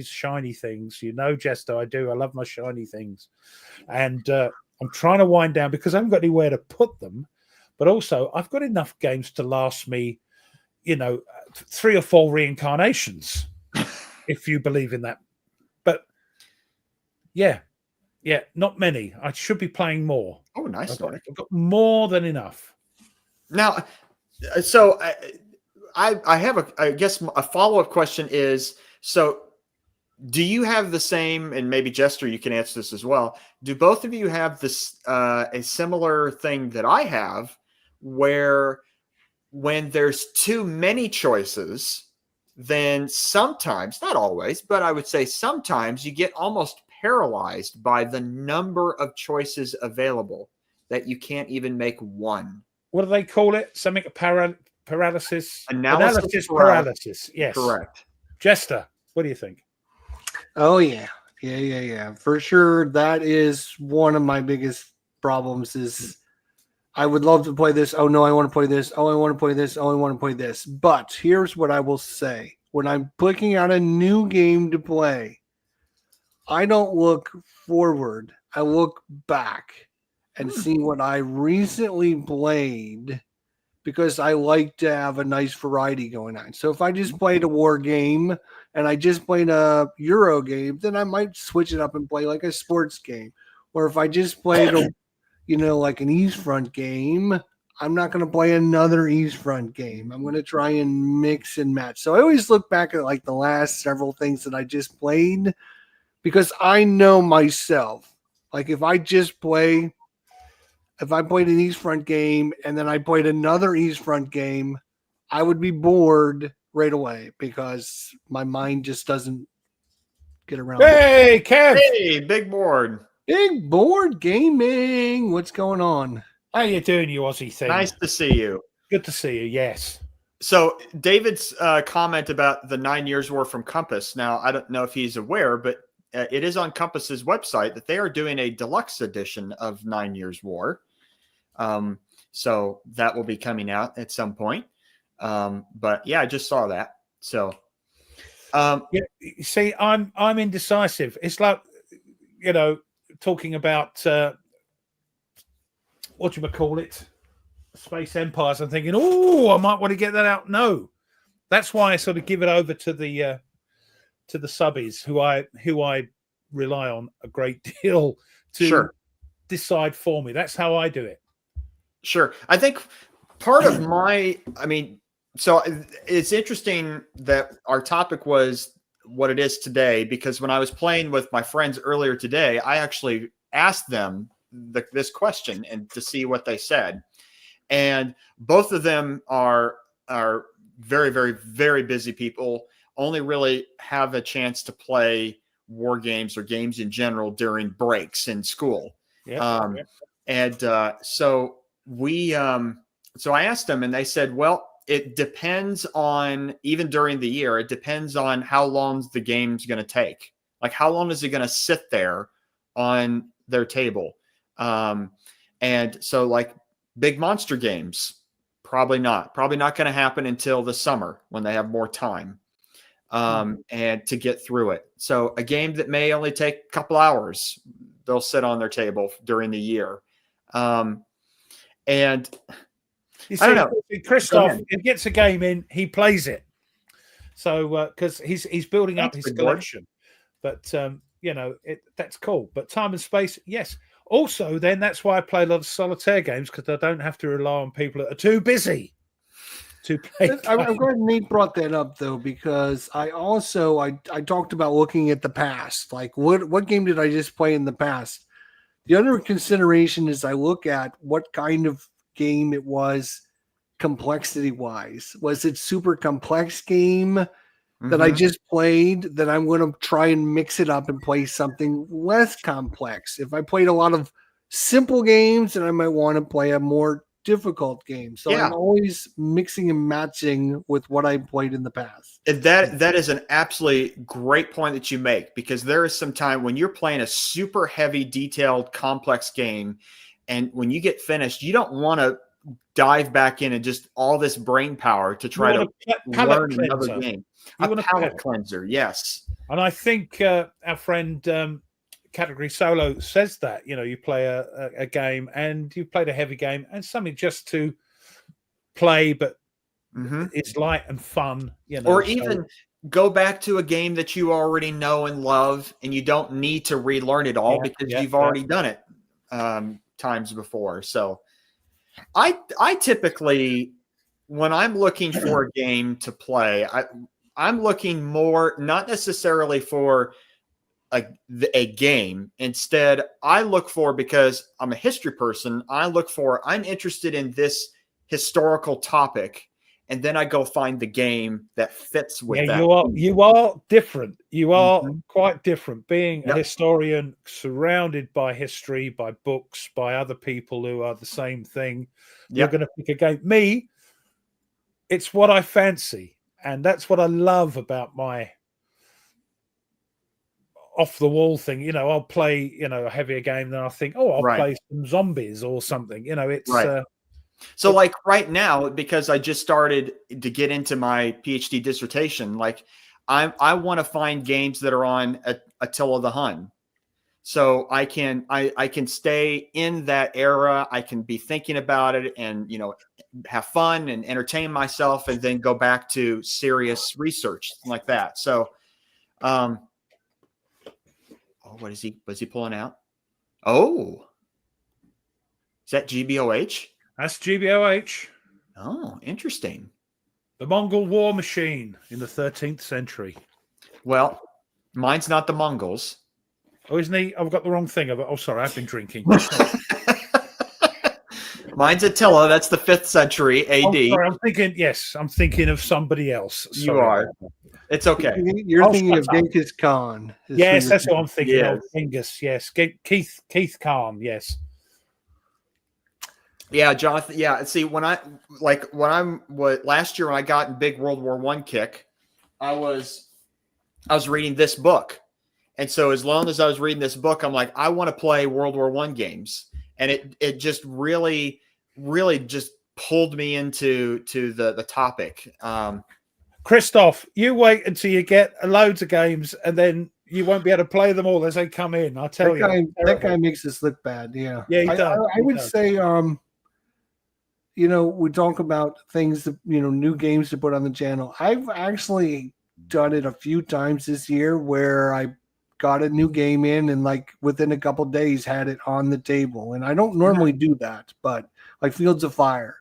shiny things. Jester, I do. I love my shiny things. And I'm trying to wind down because I haven't got anywhere to put them. But also I've got enough games to last me, 3 or 4 reincarnations, if you believe in that. But yeah, not many. I should be playing more. Oh, nice. I've got more than enough. Now, so I have I guess a follow-up question is, so do you have the same, and maybe Jester, you can answer this as well. Do both of you have this a similar thing that I have, where when there's too many choices, then sometimes, not always, but I would say sometimes you get almost paralyzed by the number of choices available that you can't even make one. What do they call it? Something paralysis? Analysis paralysis. Yes. Correct. Jester, what do you think? Oh, yeah. For sure. That is one of my biggest problems is I would love to play this. Oh, no, I want to play this. Oh, I want to play this. Oh, I want to play this. But here's what I will say. When I'm picking out a new game to play, I don't look forward. I look back and see what I recently played, because I like to have a nice variety going on. So if I just played a war game and I just played a Euro game, then I might switch it up and play like a sports game. Or if I just played like an East Front game, I'm not going to play another East Front game. I'm going to try and mix and match. So I always look back at like the last several things that I just played, because I know myself. Like if I played an East Front game and then I played another East Front game, I would be bored right away because my mind just doesn't get around. Hey, Kev! Hey, big board. Big board gaming. What's going on? How you doing, you Aussie thing? Nice to see you. Good to see you. Yes. So David's comment about the 9 Years War from Compass. Now, I don't know if he's aware, but it is on Compass's website that they are doing a deluxe edition of 9 Years War. So that will be coming out at some point. But yeah, I just saw that. So, Yeah, see, I'm indecisive. It's like, you know, talking about what do you call it, Space Empires. I'm thinking, oh, I might want to get that out. No, that's why I sort of give it over to the subbies who I rely on a great deal to decide for me. That's how I do it. Sure. I think part of so it's interesting that our topic was what it is today, because when I was playing with my friends earlier today, I actually asked them this question and to see what they said. And both of them are very, very, very busy people, only really have a chance to play war games or games in general during breaks in school. So I asked them and they said, well, it depends on, even during the year, it depends on how long the game's going to take. Like, how long is it going to sit there on their table? And so like big monster games, probably not going to happen until the summer when they have more time, and to get through it. So a game that may only take a couple hours, they'll sit on their table during the year. And you see, I don't know, Christoph, he gets a game in, he plays it. So because he's building up his collection, but you know, that's cool. But time and space, yes. Also, then that's why I play a lot of solitaire games, because I don't have to rely on people that are too busy to play. I'm glad Nate brought that up though, because I talked about looking at the past. Like, what game did I just play in the past? The other consideration is I look at what kind of game it was, complexity wise. Was it super complex game that I just played, that I'm going to try and mix it up and play something less complex? If I played a lot of simple games, then I might want to play a more difficult game. So I'm always mixing and matching with what I played in the past. And that is an absolutely great point that you make, because there is some time when you're playing a super heavy, detailed, complex game, and when you get finished, you don't want to dive back in and just all this brain power to try to learn another game. A palate cleanser, yes. And I think our friend Category Solo says that, you know, you play a game and you've played a heavy game and something just to play, but it's light and fun, you know. Or even go back to a game that you already know and love, and you don't need to relearn it all because you've already done it times before. So I typically, when I'm looking for a game to play, I'm looking more, not necessarily for a game. Instead, I look for, because I'm a history person, I'm interested in this historical topic, and then I go find the game that fits with that. You are different. You are quite different. Being a historian surrounded by history, by books, by other people who are the same thing, you're going to pick a game. Me, it's what I fancy. And that's what I love about my off the wall thing. You know, I'll play, you know, a heavier game, then I'll think, oh, I'll play some zombies or something. You know, it's so like right now, because I just started to get into my PhD dissertation, like I want to find games that are on Attila the Hun. So I can stay in that era. I can be thinking about it and, you know, have fun and entertain myself, and then go back to serious research like that. So, was he pulling out? Oh, is that GBOH? That's GBOH. Oh, interesting. The Mongol war machine in the 13th century. Well, mine's not the Mongols. Oh, isn't he? I've got the wrong thing. Oh, sorry, I've been drinking. Mine's Attila. That's the 5th century AD. Oh, sorry, I'm thinking. Yes, I'm thinking of somebody else. Sorry. You are. It's okay. You're thinking of Genghis Khan. Yes, that's what I'm thinking Yes. of. Genghis. Yes, Keith Khan. Yes. Yeah, Jonathan. Yeah. See, last year when I got in big World War I kick, I was reading this book. And so as long as I was reading this book, I'm like, I want to play World War I games. And it just really, really just pulled me into the topic. Christoph, you wait until you get loads of games, and then you won't be able to play them all as they come in. I tell you, that guy makes us look bad. Yeah, yeah, he does. I would say, we talk about things that, new games to put on the channel. I've actually done it a few times this year where I got a new game in and like within a couple of days had it on the table. And I don't normally do that, but like Fields of Fire,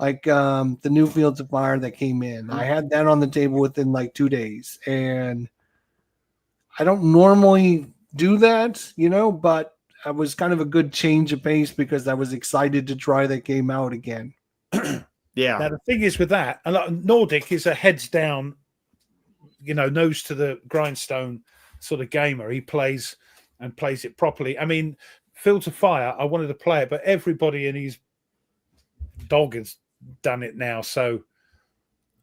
like the new Fields of Fire that came in, I had that on the table within like 2 days. And I don't normally do that, but it was kind of a good change of pace because I was excited to try that game out again. Yeah. Now the thing is with that, Nordic is a heads down, nose to the grindstone sort of gamer. He plays it properly. I mean, Fields of Fire, I wanted to play it, but everybody and his dog has done it now. So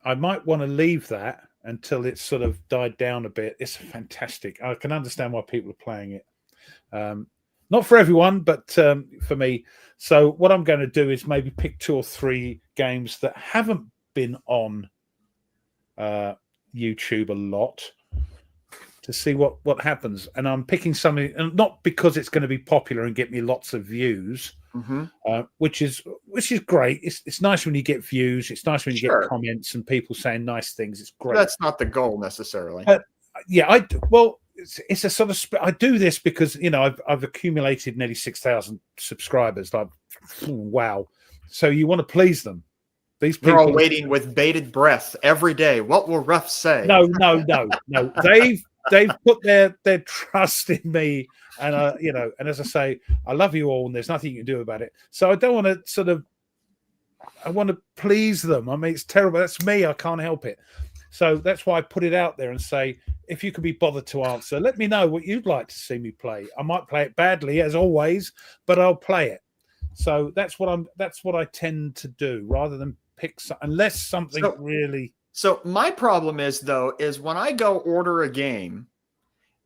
I might want to leave that until it's sort of died down a bit. It's fantastic. I can understand why people are playing it. Not for everyone, but for me. So what I'm going to do is maybe pick 2 or 3 games that haven't been on YouTube a lot to see what happens. And I'm picking something, and not because it's going to be popular and get me lots of views, which is great. It's nice when you get views. It's nice when you get comments and people saying nice things. It's great. That's not the goal necessarily. It's a sort of I do this because I've accumulated nearly 6,000 subscribers. Like, wow! So you want to please them. These people are all waiting with bated breath every day. What will Ruff say? No. They've put their trust in me, and and as I say, I love you all, and there's nothing you can do about it. So I don't want to I want to please them. I mean, it's terrible. That's me. I can't help it. So that's why I put it out there and say, if you could be bothered to answer, let me know what you'd like to see me play. I might play it badly as always, but I'll play it. So that's what I tend to do rather than pick unless something really. So my problem is when I go order a game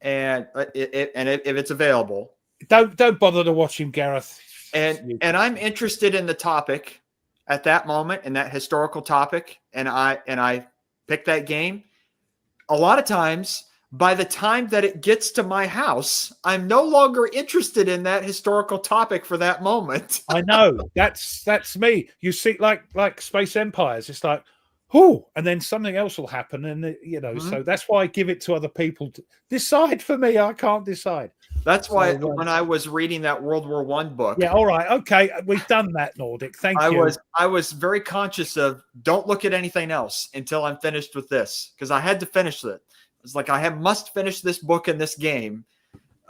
and if it's available, don't bother to watch him, Gareth. And I'm interested in the topic at that moment, in that historical topic, and I pick that game. A lot of times, by the time that it gets to my house, I'm no longer interested in that historical topic for that moment. I know. That's me. You see, like Space Empires, it's like, oh, and then something else will happen, and so that's why I give it to other people to decide for me. I can't decide. That's why when I was reading that World War I book. Yeah, all right, okay, we've done that, Nordic. Thank you. I was very conscious of don't look at anything else until I'm finished with this, because I had to finish it. It's like I must finish this book and this game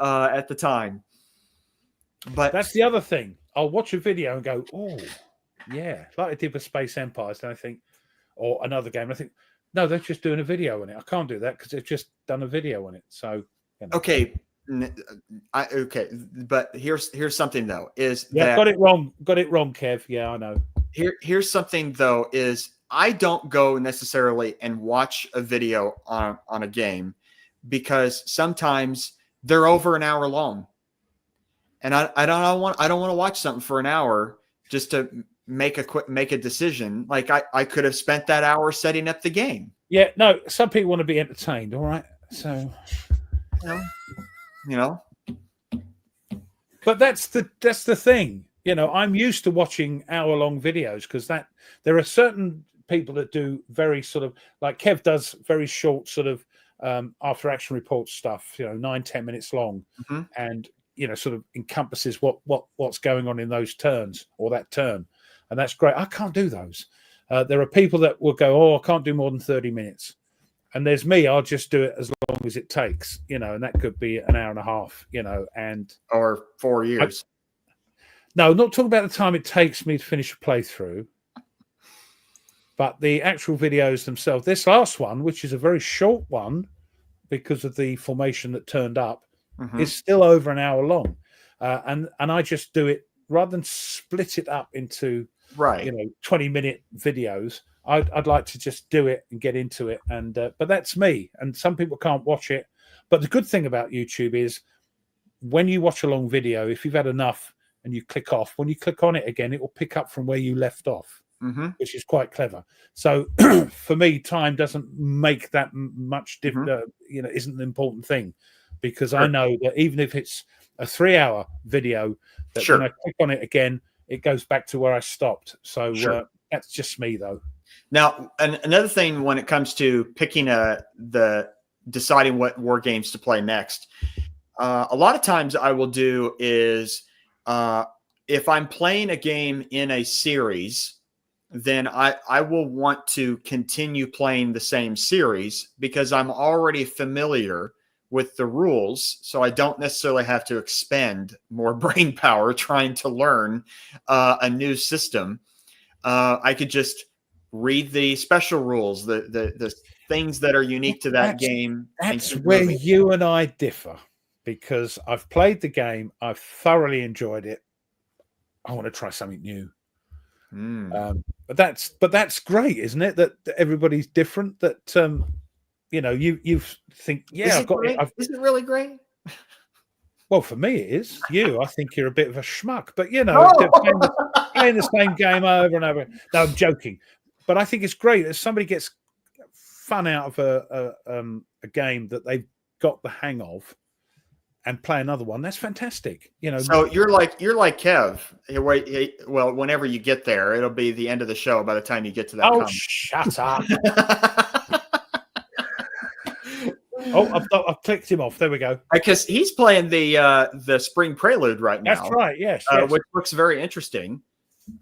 at the time. But that's the other thing. I'll watch a video and go, oh, yeah, like I did with Space Empires. And I think, or another game, I think, no, they're just doing a video on it. I can't do that because they've just done a video on it. So, okay. But here's something though, got it wrong, Kev. Yeah, I know. Here's something though, is I don't go necessarily and watch a video on a game because sometimes they're over an hour long, and I don't want to watch something for an hour just to make a decision. Like I could have spent that hour setting up the game. Yeah, no, some people want to be entertained. All right, so but that's the thing. I'm used to watching hour-long videos because there are certain people that do very sort of, like Kev does, very short sort of after action report stuff, 9-10 minutes long, and sort of encompasses what's going on in those turns or that turn, and that's great. I can't do those. There are people that will go, oh, I can't do more than 30 minutes. And there's me, I'll just do it as long as it takes, and that could be an hour and a half, or or 4 years. No, not talking about the time it takes me to finish a playthrough, but the actual videos themselves. This last one, which is a very short one because of the formation that turned up, is still over an hour long. And I just do it rather than split it up into 20-minute videos. I'd like to just do it and get into it. And but that's me. And some people can't watch it. But the good thing about YouTube is when you watch a long video, if you've had enough and you click off, when you click on it again, it will pick up from where you left off, which is quite clever. So for me, time doesn't make that much difference, isn't an important thing, because I know that even if it's a 3-hour video, that when I click on it again, it goes back to where I stopped. So that's just me, though. Now, another thing when it comes to picking deciding what war games to play next, a lot of times I will do is if I'm playing a game in a series, then I will want to continue playing the same series because I'm already familiar with the rules. So I don't necessarily have to expend more brain power trying to learn a new system. I could just read the special rules, the things that are unique to that game. That's where you and I differ, because I've played the game, I've thoroughly enjoyed it. I want to try something new. But that's great, isn't it? That everybody's different. That you think, I've got it. Is it really great? Well, for me, it is. I think you're a bit of a schmuck, but playing the same game over and over. No, I'm joking. But I think it's great if somebody gets fun out of a game that they've got the hang of and play another one. That's fantastic. So you're like Kev. Well, whenever you get there, it'll be the end of the show by the time you get to that. Oh, shut up. I've clicked him off. There we go. Because he's playing the Spring Prelude right now. That's right. Yes. Which looks very interesting.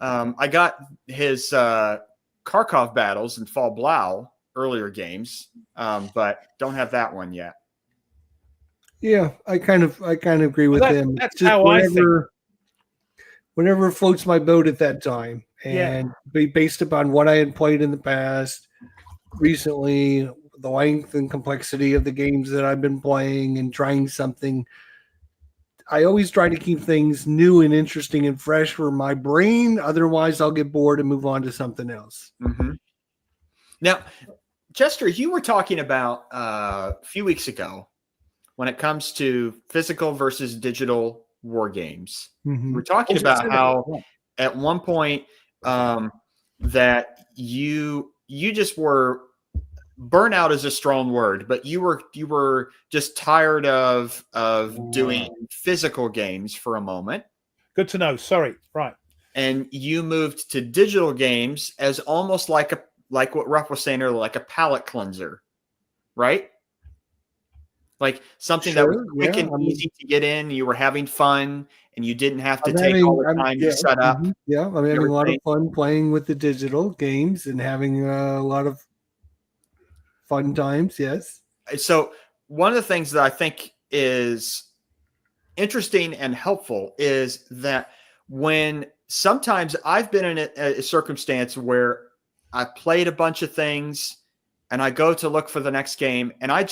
I got his Kharkov battles in Fall Blau earlier games, but don't have that one yet. Yeah, I kind of agree with him. That's just how I think. Whenever floats my boat at that time, and based upon what I had played in the past, recently, the length and complexity of the games that I've been playing and trying something. I always try to keep things new and interesting and fresh for my brain. Otherwise, I'll get bored and move on to something else. Now, Chester, you were talking about a few weeks ago when it comes to physical versus digital war games. We're talking about how at one point that you just were burnout is a strong word, but you were just tired of doing physical games for a moment. Good to know. Sorry. Right. And you moved to digital games as almost like what Ruff was saying earlier, like a palate cleanser, right? Like something that was quick and easy to get in. You were having fun, and you didn't have to take all the time to set up. Yeah, I'm having a lot of fun playing with the digital games and having a lot of fun times. Yes. So one of the things that I think is interesting and helpful is that when sometimes I've been in a circumstance where I played a bunch of things and I go to look for the next game and I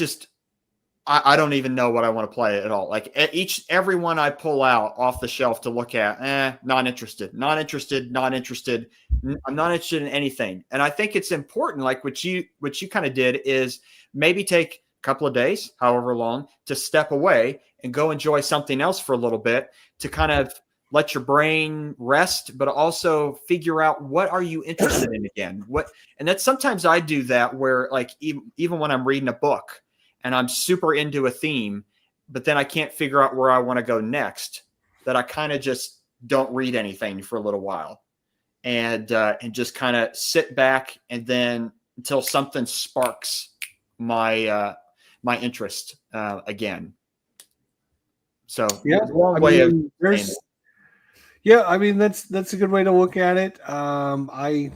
don't even know what I want to play at all. Like every one I pull out off the shelf to look at, not interested. I'm not interested in anything. And I think it's important, like what you kind of did, is maybe take a couple of days, however long, to step away and go enjoy something else for a little bit to kind of let your brain rest, but also figure out what are you interested in again. And that's sometimes I do that where like even when I'm reading a book and I'm super into a theme, but then I can't figure out where I want to go next, that I kind of just don't read anything for a little while and just kind of sit back and then until something sparks my interest again. So yeah, long way of yeah, I mean that's a good way to look at it. I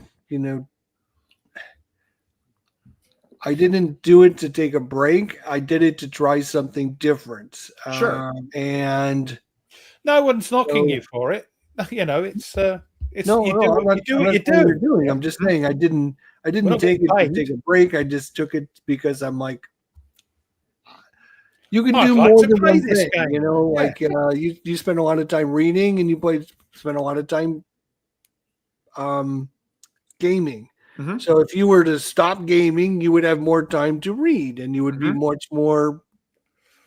didn't do it to take a break. I did it to try something different. Sure. And no one's knocking you for it. You know, it's No, you no, do I'm what not, you do. I'm What not you saying do. you're doing. I'm just saying I didn't We're not take it getting to paid. take a break. I just took it because I'm like, you can I'd do like more to than play one this thing. game. You know, Yeah. like you spend a lot of time reading and spend a lot of time gaming. Mhm. So if you were to stop gaming, you would have more time to read, and you would be much more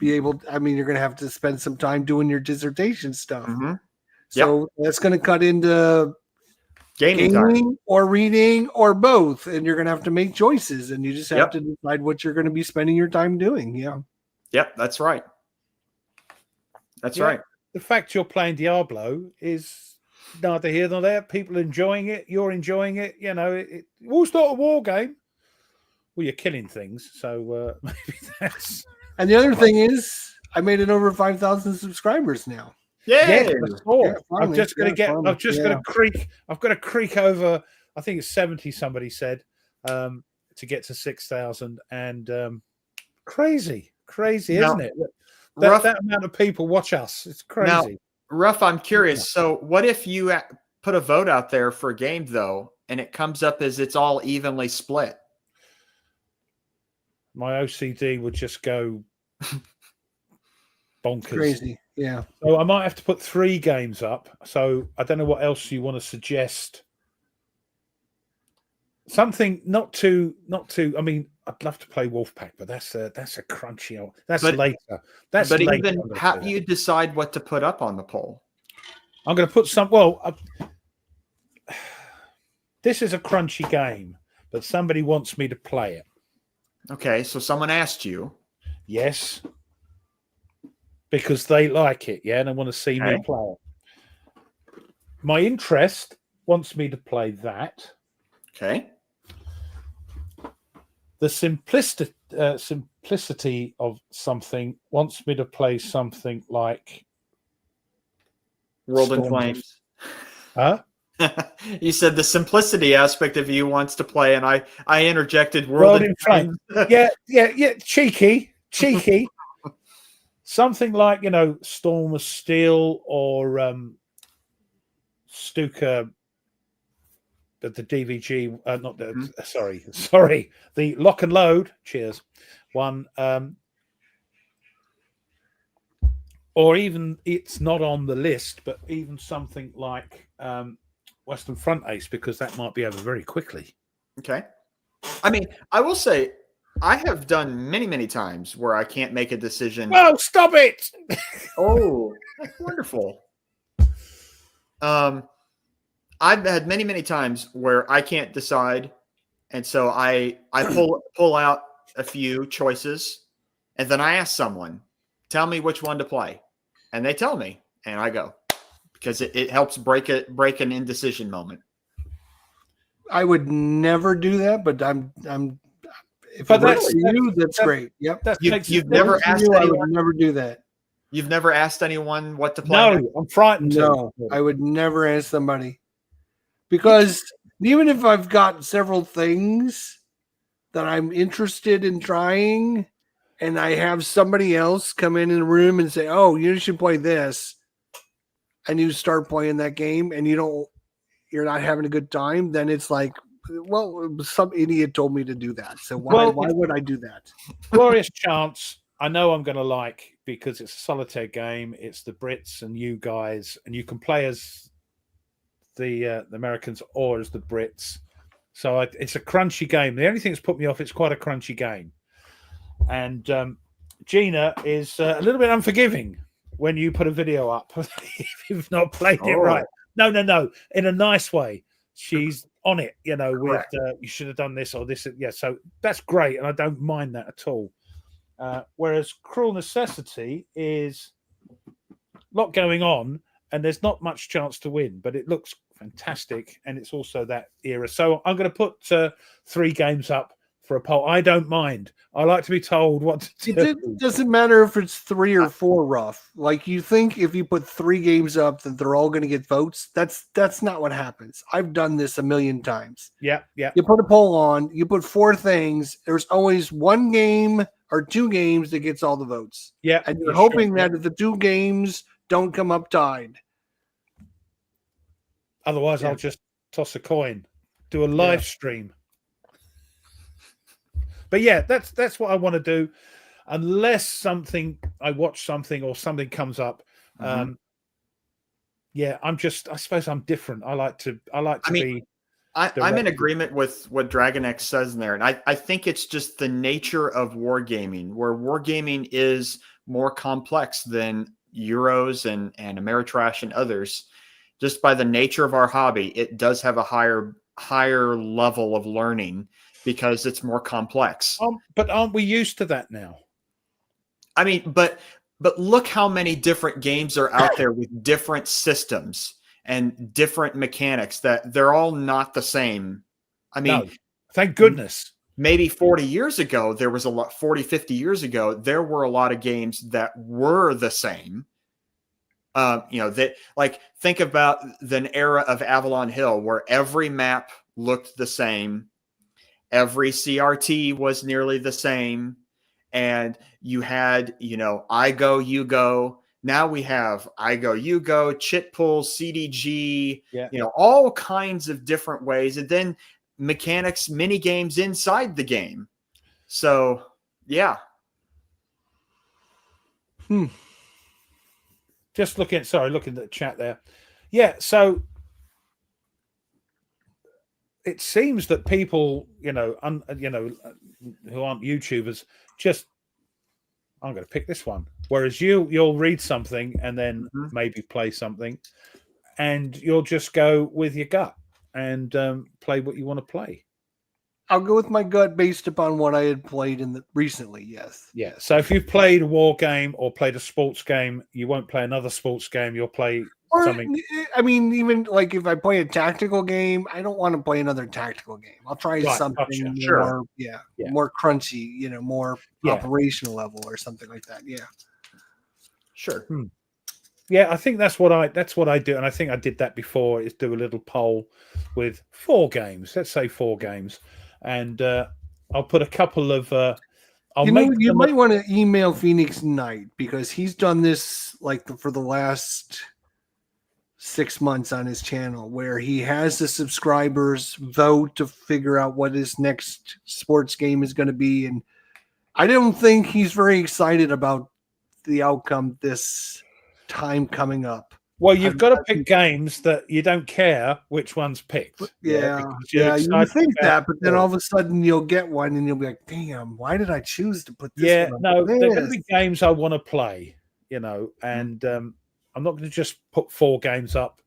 be able. I mean, you're going to have to spend some time doing your dissertation stuff. Mm-hmm. So that's going to cut into Gaming time. gaming or reading or both, and you're going to have to make choices, and you just have Yep. to decide what you're going to be spending your time doing. Yeah. Yep, that's right. That's Yeah. right. The fact you're playing Diablo is neither here nor there. People are enjoying it. You're enjoying it. You know, it was not a war game. Well, you're killing things, so maybe that's. And the other thing is, I made it over 5,000 subscribers now. Yay! Yeah, I saw. Yeah, I'm finally. just going to Yeah, get. finally. I'm just going to creak. I've got to creak over. I think it's 70. Somebody said to get to 6,000, and crazy, Now, isn't it? Ruff, That amount of people watch us. It's crazy. now, Ruff, I'm curious. So, what if you put a vote out there for a game, though, and it comes up as it's all evenly split? My OCD would just go bonkers. Crazy. Yeah. So I might have to put 3 games up. So I don't know what else you want to suggest. Something not too. I mean, I'd love to play Wolfpack, but that's a crunchy. That's later. That's but later. even how do you decide what to put up on the poll? I'm going to put some. Well, this is a crunchy game, but somebody wants me to play it. Okay, so someone asked you. Yes, because they like it. Yeah, and they want to see me play it. My interest wants me to play that. Okay. The simplicity of something wants me to play something like World in Storm. Flames. Huh? You said the simplicity aspect of you wants to play, and I interjected World in Flames. yeah. Cheeky. Something like, Storm of Steel or Stuka. The DVG, not the sorry, the Lock and Load. Cheers, one, or even it's not on the list, but even something like Western Front Ace, because that might be over very quickly. Okay, I mean, I will say, I have done many times where I can't make a decision. Oh, stop it! Oh, that's wonderful. I've had many times where I can't decide, and so I pull out a few choices, and then I ask someone, "Tell me which one to play," and they tell me, and I go, because it helps break an indecision moment. I would never do that, but I'm. If But it works for you, that's great. Yep. You've never asked anyone. I would never do that. You've never asked anyone what to play. No, I'm frightened. No, I would never ask somebody. Because even if I've got several things that I'm interested in trying, and I have somebody else come in the room and say, "Oh, you should play this," and you start playing that game, and you're not having a good time, then it's like, well, some idiot told me to do that. So why would I do that? Glorious Chance. I know I'm going to like, because it's a solitaire game. It's the Brits and you guys, and you can play as the Americans or as the Brits. So it's a crunchy game. The only thing that's put me off, it's quite a crunchy game. And Gina is a little bit unforgiving when you put a video up if you've not played it right. No, in a nice way. She's on it, with you should have done this or this. Yeah, so that's great, and I don't mind that at all. Whereas Cruel Necessity is a lot going on, and there's not much chance to win, but it looks fantastic, and it's also that era. So I'm going to put 3 games up for a poll. I don't mind. I like to be told what to do. It doesn't matter if it's 3 or 4, Ruff. Like, you think if you put 3 games up that they're all going to get votes. That's not what happens. I've done this a million times. Yeah. You put a poll on, you put 4 things. There's always 1 game or 2 games that gets all the votes. Yeah. And you're hoping that if the 2 games don't come up tied. Otherwise, I'll just toss a coin, do a live stream. But yeah, that's what I want to do. Unless I watch something or something comes up. I suppose I'm different. I like to be. I'm in agreement with what Dragon X says in there. And I think it's just the nature of wargaming, where wargaming is more complex than Euros and Ameritrash and others. Just by the nature of our hobby, it does have a higher level of learning because it's more complex. But aren't we used to that now? I mean, but look how many different games are out there with different systems and different mechanics that they're all not the same. I mean, no, thank goodness. Maybe 40 years ago, there was 40, 50 years ago, there were a lot of games that were the same. That like think about the era of Avalon Hill where every map looked the same. Every CRT was nearly the same. And you had, I go, you go. Now we have I go, you go, chit pull, CDG, all kinds of different ways. And then mechanics, mini games inside the game. So, yeah. Just looking at the chat there. Yeah, so it seems that people, who aren't YouTubers, I'm going to pick this one. Whereas you'll read something and then maybe play something, and you'll just go with your gut and play what you want to play. I'll go with my gut based upon what I had played recently. Yes. Yeah. So if you've played a war game or played a sports game, you won't play another sports game. You'll play something. I mean, even like if I play a tactical game, I don't want to play another tactical game. I'll try something more, more crunchy, more operational level or something like that. Yeah. Sure. Yeah, I think that's what I do, and I think I did that before. Is do a little poll with 4 games. Let's say 4 games, and I'll put a couple of. You might want to email Phoenix Knight because he's done this for the last 6 months on his channel, where he has the subscribers vote to figure out what his next sports game is going to be, and I don't think he's very excited about the outcome this time coming up. Well, you've got to pick games that you don't care which one's picked. Yeah, you think that, but then all of a sudden you'll get one and you'll be like, damn, why did I choose to put this one on? They're going to be games I want to play, and I'm not going to just put 4 games up.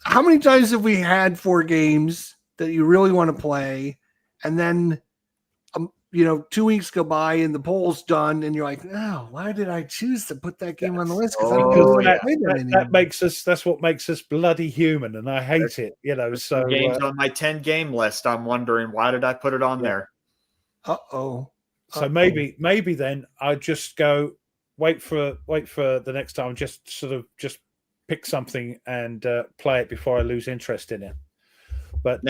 How many times have we had 4 games that you really want to play, and then 2 weeks go by and the poll's done, and you're like, "Oh, why did I choose to put that game on the list?" That's what makes us bloody human, and I hate it. So games on my 10 game list. I'm wondering why did I put it on there? So maybe then I just go wait for the next time. Just pick something and play it before I lose interest in it. But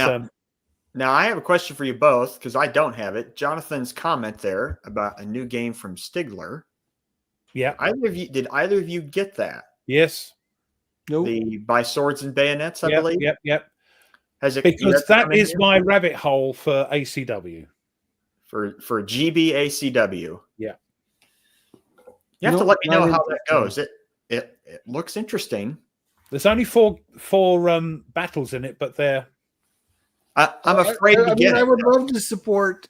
now I have a question for you both because I don't have it. Jonathan's comment there about a new game from Stigler. Yeah. Did either of you get that? Yes. Nope. The By Swords and Bayonets, I believe. Yep. Because that is my rabbit hole for ACW. For GB ACW. Yeah. You have to let me know how that goes. It looks interesting. There's only four battles in it, but they're. I'm afraid to get it. I would love to support,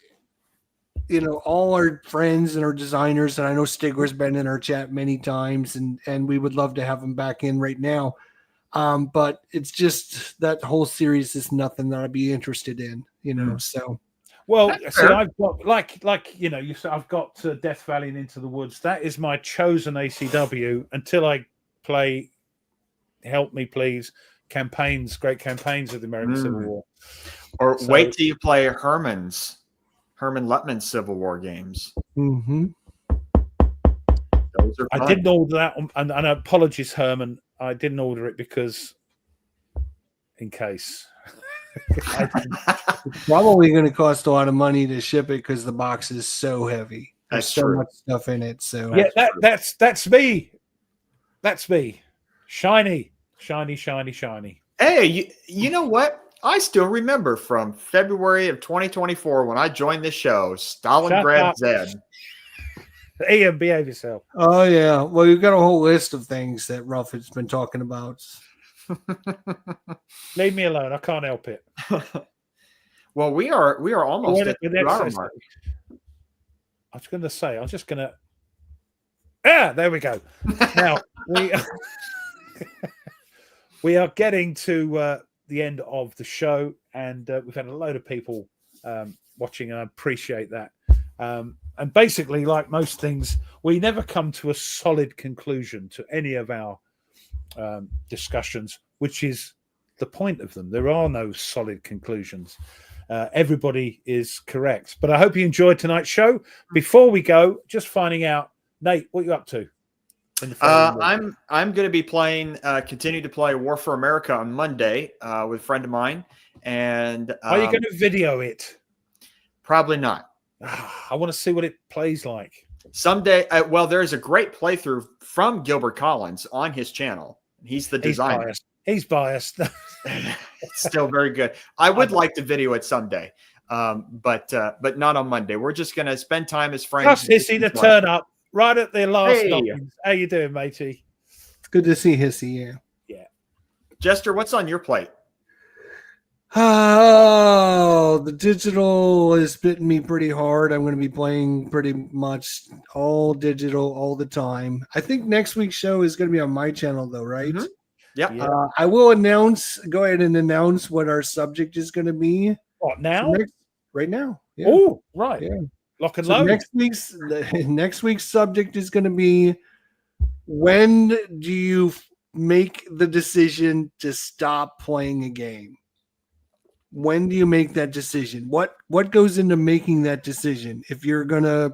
all our friends and our designers. And I know Stigler's been in our chat many times, and we would love to have him back in right now. But it's just that whole series is nothing that I'd be interested in, so. Well, so I've got I've got Death Valley and Into the Woods. That is my chosen ACW until I play. Help me, please. Great campaigns of the American Civil War. Or wait till you play Herman Luttman's Civil War games. Mm-hmm. Those are fun. I didn't order that, and apologies, Herman. I didn't order it because, in case. It's probably going to cost a lot of money to ship it because the box is so heavy. There's so much stuff in it. So yeah, that's me. That's me. Shiny. Shiny, shiny, shiny. Hey, you know what? I still remember from February of 2024 when I joined this show, Stalingrad Zed. Ian, behave yourself. Oh yeah. Well, you've got a whole list of things that Ruff has been talking about. Leave me alone. I can't help it. Well, we are almost at the 2-hour mark. I was going to say, I'm just going to. Yeah, there we go. Now we are getting to the end of the show, and we've had a load of people watching, and I appreciate that. And basically, like most things, we never come to a solid conclusion to any of our discussions, which is the point of them. There are no solid conclusions. Everybody is correct. But I hope you enjoyed tonight's show. Before we go, just finding out, Nate, what are you up to? I'm going to be playing, continue to play War for America on Monday with a friend of mine. And are you going to video it? Probably not. I want to see what it plays like. Someday, well, there's a great playthrough from Gilbert Collins on his channel. He's the designer. He's biased. It's still very good. I would like to video it someday, but not on Monday. We're just going to spend time as friends. Just Hissy to turn up right at the last. Hey. How you doing, matey? It's good to see Hissy. Yeah. Jester, what's on your plate? Oh, the digital has bitten me pretty hard. I'm going to be playing pretty much all digital all the time. I think next week's show is going to be on my channel, though, right? Mm-hmm. Yep. Yeah. I will go ahead and announce what our subject is going to be. What, now? Right now. Yeah. Oh, right. Yeah. Lock and load. Next week's subject is going to be, when do you make the decision to stop playing a game? When do you make that decision? What goes into making that decision? If you're gonna,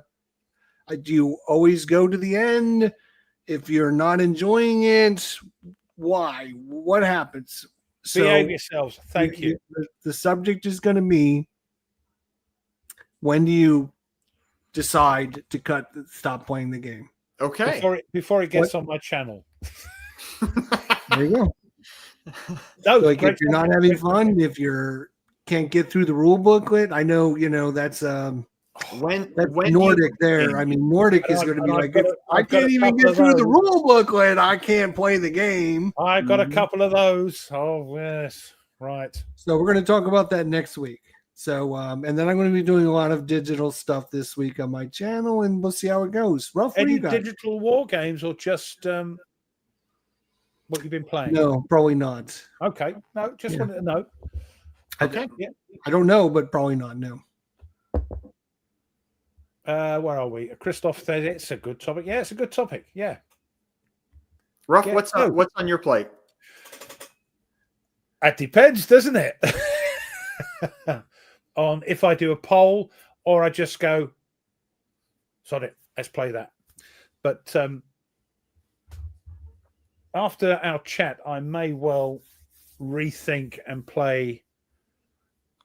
do you always go to the end? If you're not enjoying it, why? What happens? Behave yourselves. Thank you. The subject is going to be, when do you decide to stop playing the game? Okay. Before it gets on my channel. There you go. No, like if you're not having fun, if you can't get through the rule booklet, I know, that's when Nordic there. I mean, Nordic is going to be like, I can't even get through the rule booklet, I can't play the game. I've got a couple of those. Oh, yes. Right. So we're going to talk about that next week. So, and then I'm going to be doing a lot of digital stuff this week on my channel, and we'll see how it goes. Rough, any digital war games, or just what you've been playing? No, probably not. Okay. No, just wanted to know. Okay. Yeah. I don't know, but probably not. No. Where are we? Christoph said it's a good topic. Yeah, it's a good topic. Yeah. Ruff, what's on your plate? It depends, doesn't it? On if I do a poll or I just go, sod it, let's play that. But after our chat, I may well rethink and play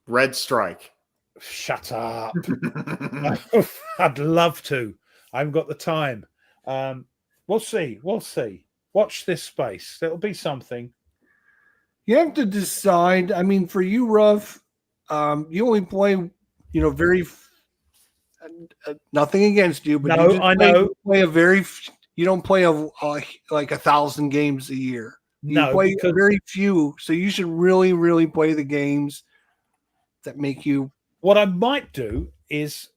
Red Strike. Shut up. I'd love to. I haven't got the time. We'll see. Watch this space. It'll be something. You have to decide. I mean, for you, Ruff, you only play, very nothing against you, but no, I know. You don't play like 1,000 games a year. You play very few, so you should really, really play the games that make you. What I might do is,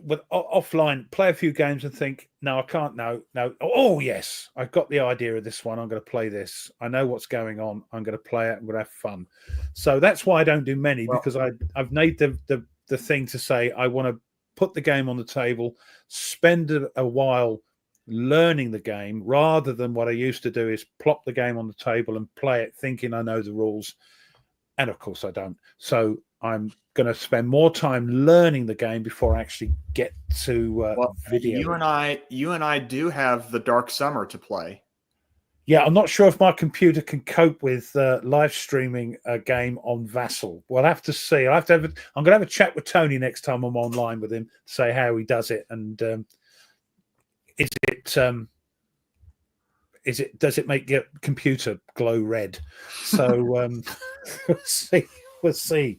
with offline, play a few games and think, no, I can't. No. Oh, yes, I've got the idea of this one. I'm going to play this. I know what's going on. I'm going to play it. I'm going to have fun. So that's why I don't do many, because I've made the thing to say I want to put the game on the table, spend a while learning the game, rather than what I used to do is plop the game on the table and play it thinking I know the rules. And of course I don't. So I'm going to spend more time learning the game before I actually get to video. You and I do have the Dark Summer to play. Yeah, I'm not sure if my computer can cope with live streaming a game on Vassal. We'll have to see. I'm going to have a chat with Tony next time I'm online with him to say how he does it, and is does it make your computer glow red? So we'll see.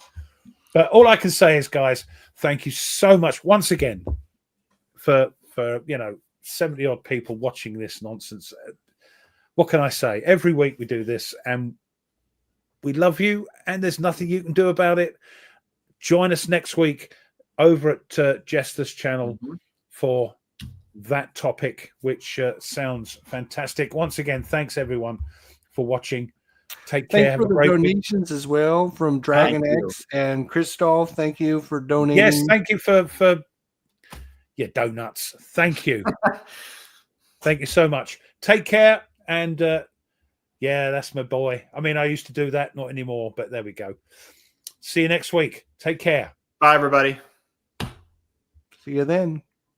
But all I can say is, guys, thank you so much once again for 70 odd people watching this nonsense. What can I say? Every week we do this, and we love you, and there's nothing you can do about it. Join us next week over at Jester's channel for that topic, which sounds fantastic. Once again, thanks everyone for watching. Take care. Thanks for the donations as well from Dragon X and Christoph. Thank you for donating. Yes, thank you for your donuts. Thank you. Thank you so much. Take care. And yeah, that's my boy. I mean, I used to do that, not anymore, but there we go. See you next week. Take care. Bye, everybody. See you then.